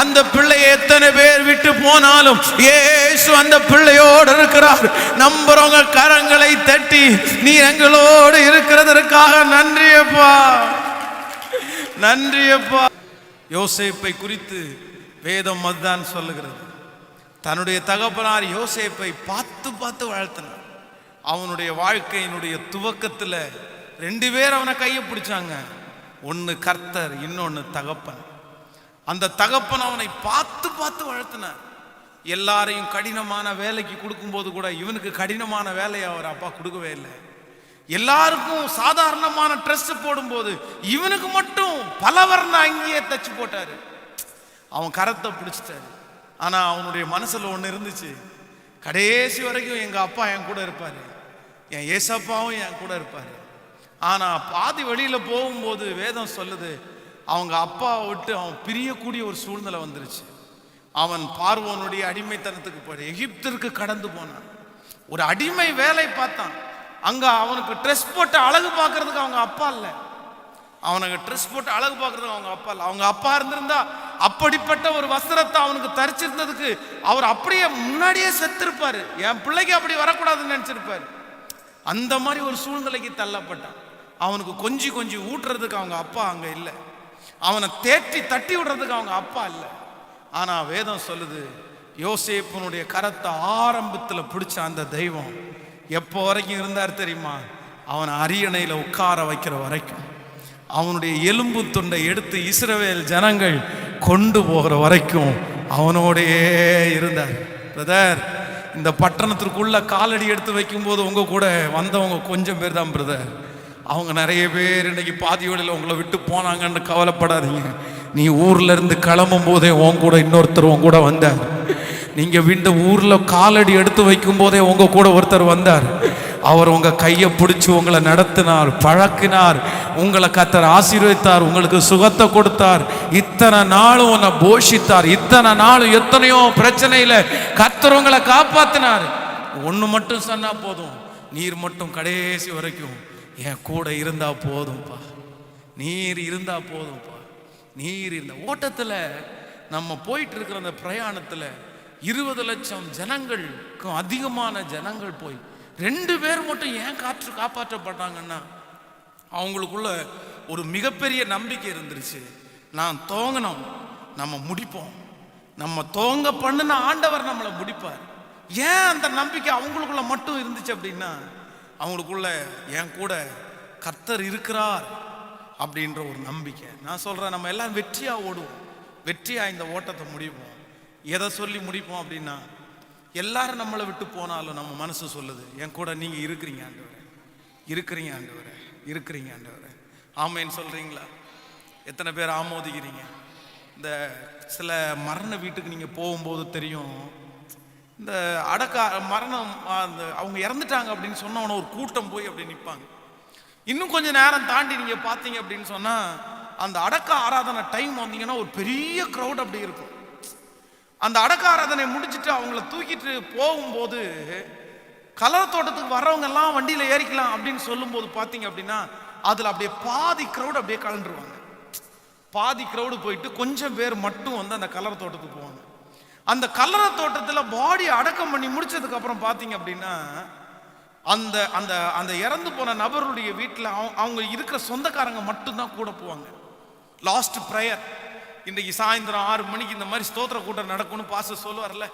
[SPEAKER 1] அந்த பிள்ளையை எத்தனை பேர் விட்டு போனாலும் இயேசு அந்த பிள்ளையோடு இருக்கிறார். நம்புறவங்க கரங்களை தட்டி நீ எங்களோடு இருக்கிறதற்காக நன்றியப்பா, நன்றியப்பா. யோசேப்பை குறித்து வேதம் அதுதான் சொல்லுகிறது. தன்னுடைய தகப்பனார் யோசேப்பை பார்த்து பார்த்து வாழ்த்தினார். அவனுடைய வாழ்க்கையினுடைய துவக்கத்தில் 2 பேர் அவனை கையை பிடிச்சாங்க. ஒன்று கர்த்தர், இன்னொன்று தகப்பன். அந்த தகப்பன் அவனை பார்த்து பார்த்து வாழ்த்தினார். எல்லாரையும் கடினமான வேலைக்கு கொடுக்கும்போது கூட இவனுக்கு கடினமான வேலையை அவர் அப்பா கொடுக்கவே இல்லை. எல்லாருக்கும் சாதாரணமான ட்ரெஸ் போடும்போது இவனுக்கு மட்டும் பலவர்ண அங்கேயே தச்சு போட்டாரு. அவன் கரத்தை பிடிச்சிட்டாரு. ஆனா அவனுடைய மனசுல ஒண்ணு இருந்துச்சு, கடைசி வரைக்கும் எங்க அப்பா என் கூட இருப்பாரு, என் ஏசப்பாவும் என் கூட இருப்பாரு. ஆனா பாதி வழியில போகும்போது வேதம் சொல்லுது, அவங்க அப்பாவை விட்டு அவன் பிரியக்கூடிய ஒரு சூழ்நிலை வந்துருச்சு. அவன் பார்வோனுடைய அடிமைத்தனத்துக்கு போய் எகிப்திற்கு கடந்து போனான். ஒரு அடிமை வேலை பார்த்தான். அங்க அவனுக்கு ட்ரெஸ் போட்டு அழகு பார்க்கறதுக்கு அவங்க அப்பா இல்லை, அவனுக்கு ட்ரெஸ் போட்டு அழகு பார்க்கறதுக்கு அவங்க அப்பா இல்லை. அவங்க அப்பா இருந்திருந்தா அப்படிப்பட்ட ஒரு வஸ்திரத்தை அவனுக்கு தரிச்சிருந்ததுக்கு அவர் அப்படியே முன்னாடியே செத்திருப்பாரு. என் பிள்ளைக்கு அப்படி வரக்கூடாதுன்னு நினைச்சிருப்பாரு. அந்த மாதிரி ஒரு சூழ்நிலைக்கு தள்ளப்பட்டான். அவனுக்கு கொஞ்சி கொஞ்சி ஊட்டுறதுக்கு அவங்க அப்பா அங்க இல்லை, அவனை தேற்றி தட்டி விடுறதுக்கு அவங்க அப்பா இல்லை. ஆனா வேதம் சொல்லுது, யோசேப்புனுடைய கரத்தை ஆரம்பத்தில் பிடிச்ச அந்த தெய்வம் எப்போ வரைக்கும் இருந்தார் தெரியுமா? அவனை அரியணையில் உட்கார வைக்கிற வரைக்கும், அவனுடைய எலும்பு துண்டை எடுத்து இஸ்ரவேல் ஜனங்கள் கொண்டு போகிற வரைக்கும் அவனோடையே இருந்தார். பிரதர், இந்த பட்டணத்திற்குள்ள காலடி எடுத்து வைக்கும்போது உங்க கூட வந்தவங்க கொஞ்சம் பேர் தான் பிரதர். அவங்க நிறைய பேர் இன்னைக்கு பாதி வழியில் உங்களை விட்டு போனாங்கன்னு கவலைப்படாதீங்க. நீ ஊர்ல இருந்து கிளம்பும் போதே உன் கூட இன்னொருத்தர் உன் கூட வந்தார். நீங்க இந்த ஊர்ல காலடி எடுத்து வைக்கும் போதே உங்க கூட ஒருத்தர் வந்தார். அவர் உங்க கையை பிடிச்சி உங்களை நடத்தினார், பழக்கினார், உங்களை கர்த்தர் ஆசீர்வதித்தார், உங்களுக்கு சுகத்தை கொடுத்தார், இத்தனை நாளும் உன்னை போஷித்தார், இத்தனை நாளும் எத்தனையோ பிரச்சனையில கர்த்தர் உங்களை காப்பாத்தினார். ஒண்ணு மட்டும் சொன்னா போதும், நீர் மட்டும் கடைசி வரைக்கும் என் கூட இருந்தா போதும்பா, நீர் இருந்தா போதும்பா. நீர் இந்த ஓட்டத்துல நம்ம போயிட்டு இருக்கிற அந்த பிரயாணத்துல 20 லட்சம் ஜனங்களுக்கும் அதிகமான ஜனங்கள் போய் 2 பேர் மட்டும் ஏன் காப்பாற்றப்பட்டாங்கன்னா அவங்களுக்குள்ள ஒரு மிகப்பெரிய நம்பிக்கை இருந்துருச்சு. நான் தோங்கணும், நம்ம முடிப்போம், நம்ம தோங்க பண்ணுன ஆண்டவர் நம்மளை முடிப்பார். ஏன் அந்த நம்பிக்கை அவங்களுக்குள்ள மட்டும் இருந்துச்சு அப்படின்னா, அவங்களுக்குள்ள என் கூட கர்த்தர் இருக்கிறார் அப்படின்ற ஒரு நம்பிக்கை. நான் சொல்றேன், நம்ம எல்லாம் வெற்றியா ஓடுவோம், வெற்றியா இந்த ஓட்டத்தை முடிப்போம். எதை சொல்லி முடிப்போம் அப்படின்னா, எல்லாரும் நம்மளை விட்டு போனாலும் நம்ம மனசு சொல்லுது, என் கூட நீங்க இருக்கிறீங்க ஆண்டவரே, இருக்கிறீங்க ஆண்டவரே, இருக்கிறீங்க ஆண்டவரே. ஆமேன்னு சொல்றீங்களா? எத்தனை பேர் ஆமோதிக்கிறீங்க? இந்த சில மரண வீட்டுக்கு நீங்க போகும்போது தெரியும், இந்த மரணம் அந்த அவங்க இறந்துட்டாங்க அப்படின்னு சொன்னவன ஒரு கூட்டம் போய் அப்படி நிற்பாங்க. இன்னும் கொஞ்சம் நேரம் தாண்டி நீங்க பார்த்தீங்க அப்படின்னு சொன்னா, அந்த அடக்க ஆராதனை டைம் வந்தீங்கன்னா ஒரு பெரிய க்ரௌட் அப்படி இருக்கும். அந்த அடக்க ஆராதனை முடிச்சுட்டு அவங்கள தூக்கிட்டு போகும்போது கலர் தோட்டத்துக்கு வரவங்க எல்லாம் வண்டியில ஏறிக்கலாம் அப்படின்னு சொல்லும் போது பார்த்தீங்க அப்படின்னா, அதுல அப்படியே பாதி க்ரௌட் அப்படியே கலந்துருவாங்க. பாதி க்ரௌடு போயிட்டு கொஞ்சம் பேர் மட்டும் வந்து அந்த கலர் தோட்டத்துக்கு போவாங்க. அந்த கல்லறை தோட்டத்தில் பாடி அடக்கம் பண்ணி முடிச்சதுக்கு அப்புறம் பார்த்தீங்க அப்படின்னா, அந்த அந்த அந்த இறந்து போன நபருடைய வீட்டில் அவங்க இருக்கிற சொந்தக்காரங்க மட்டும்தான் கூட போவாங்க. லாஸ்ட் ப்ரேயர், இன்றைக்கு சாயந்தரம் 6 மணிக்கு இந்த மாதிரி ஸ்தோத்திர கூட்டம் நடக்கும்னு பாஸ்டர் சொல்லுவார்ல,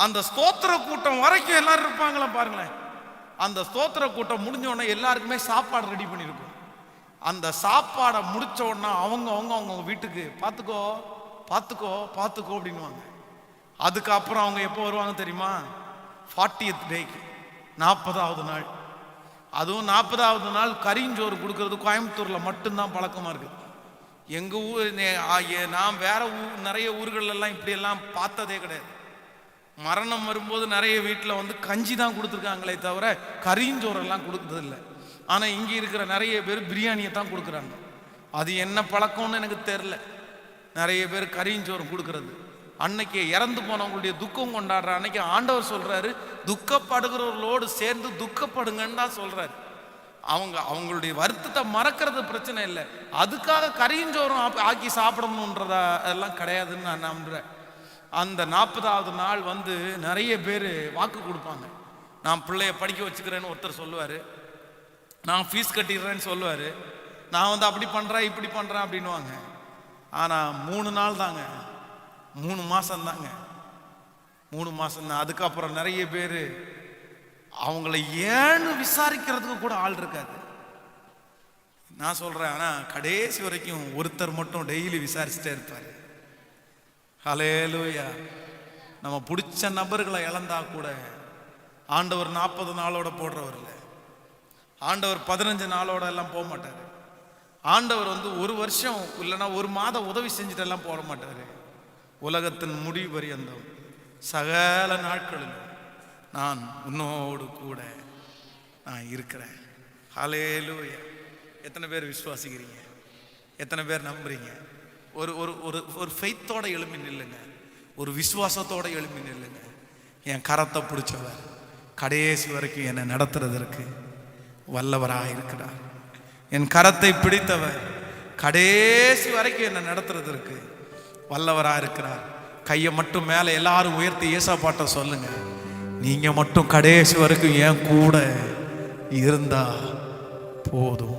[SPEAKER 1] அந்த ஸ்தோத்திர கூட்டம் வரைக்கும் எல்லாரும் இருப்பாங்களா பாருங்களேன். அந்த ஸ்தோத்திர கூட்டம் முடிஞ்ச உடனே எல்லாருக்குமே சாப்பாடு ரெடி பண்ணியிருக்கும். அந்த சாப்பாடை முடிச்ச உடனே அவங்க வீட்டுக்கு பார்த்துக்கோ பார்த்துக்கோ பார்த்துக்கோ அப்படின்வாங்க. அதுக்கப்புறம் அவங்க எப்போ வருவாங்க தெரியுமா? 40th டேக்கு, 40வது நாள். அதுவும் 40வது நாள் கரிஞ்சோறு கொடுக்கறது கோயம்புத்தூர்ல மட்டும்தான் பழக்கமா இருக்கு. எங்க ஊர், நான் வேற நிறைய ஊர்களெல்லாம் இப்படியெல்லாம் பார்த்ததே கிடையாது. மரணம் வரும்போது நிறைய வீட்டில் வந்து கஞ்சி தான் கொடுத்துருக்காங்களே தவிர கரிஞ்சோரெல்லாம் கொடுத்தது இல்லை. ஆனால் இங்கே இருக்கிற நிறைய பேர் பிரியாணியை தான் கொடுக்குறாங்க. அது என்ன பழக்கம்னு எனக்கு தெரில. நிறைய பேர் கரிஞ்சோறு கொடுக்கறது. அன்னைக்கு இறந்து போனவங்களுடைய துக்கம் கொண்டாடுற அன்னைக்கு ஆண்டவர் சொல்றாரு, துக்கப்படுகிறவர்களோடு சேர்ந்து துக்கப்படுங்கன்னு தான் சொல்றாரு. அவங்களுடைய வருத்தத்தை மறக்கிறது பிரச்சனை இல்லை, அதுக்காக கரிஞ்சோறும் ஆக்கி சாப்பிடணுன்றதா எல்லாம் கிடையாதுன்னு நான் நம்புறேன். அந்த 40வது நாள் வந்து நிறைய பேர் வாக்கு கொடுப்பாங்க. நான் பிள்ளைய படிக்க வச்சுக்கிறேன்னு ஒருத்தர் சொல்லுவார், நான் ஃபீஸ் கட்டிடுறேன்னு சொல்லுவார், நான் வந்து அப்படி பண்ணுறேன் இப்படி பண்ணுறேன் அப்படின்வாங்க. ஆனால் 3 நாள் தாங்க, 3 மாதம் தாங்க, 3 மாதம் தான். அதுக்கப்புறம் நிறைய பேர் அவங்கள ஏன்னு விசாரிக்கிறதுக்கு கூட ஆள் இருக்காது. நான் சொல்கிறேன், ஆனால் கடைசி வரைக்கும் ஒருத்தர் மட்டும் டெய்லி விசாரிச்சுட்டே இருப்பார். ஹல்லேலூயா. நம்ம பிடிச்ச நபர்களை இழந்தா கூட ஆண்டவர் 40 நாளோட போடுறவர் இல்லை. ஆண்டவர் 15 நாளோட எல்லாம் போக மாட்டார். ஆண்டவர் வந்து 1 வருஷம் இல்லைன்னா 1 மாதம் உதவி செஞ்சுட்டு எல்லாம் போட மாட்டார். உலகத்தின் முடிவு பரியந்தம் சகல நாட்களிலும் நான் உன்னோடு கூட நான் இருக்கிறேன். ஹல்லேலூயா. எத்தனை பேர் விசுவாசிக்கிறீங்க? எத்தனை பேர் நம்புறீங்க? ஒரு ஒரு ஒரு ஒரு ஃபெய்த்தோட எழுப்பி நில்லுங்க, ஒரு விசுவாசத்தோட எழுப்பி நில்லுங்க. என் கரத்தை பிடிச்சவர் கடைசி வரைக்கும் என்னை நடத்துறதற்கு வல்லவராக இருக்கிறார். என் கரத்தை பிடித்தவர் கடைசி வரைக்கும் என்னை நடத்துறதற்கு வல்லவராக இருக்கிறார். கையை மட்டும் மேலே எல்லாரும் உயர்த்தி ஏசாப்பாட்ட சொல்லுங்க, நீங்க மட்டும் கடைசி வரைக்கும் என் கூட இருந்தா போதும்.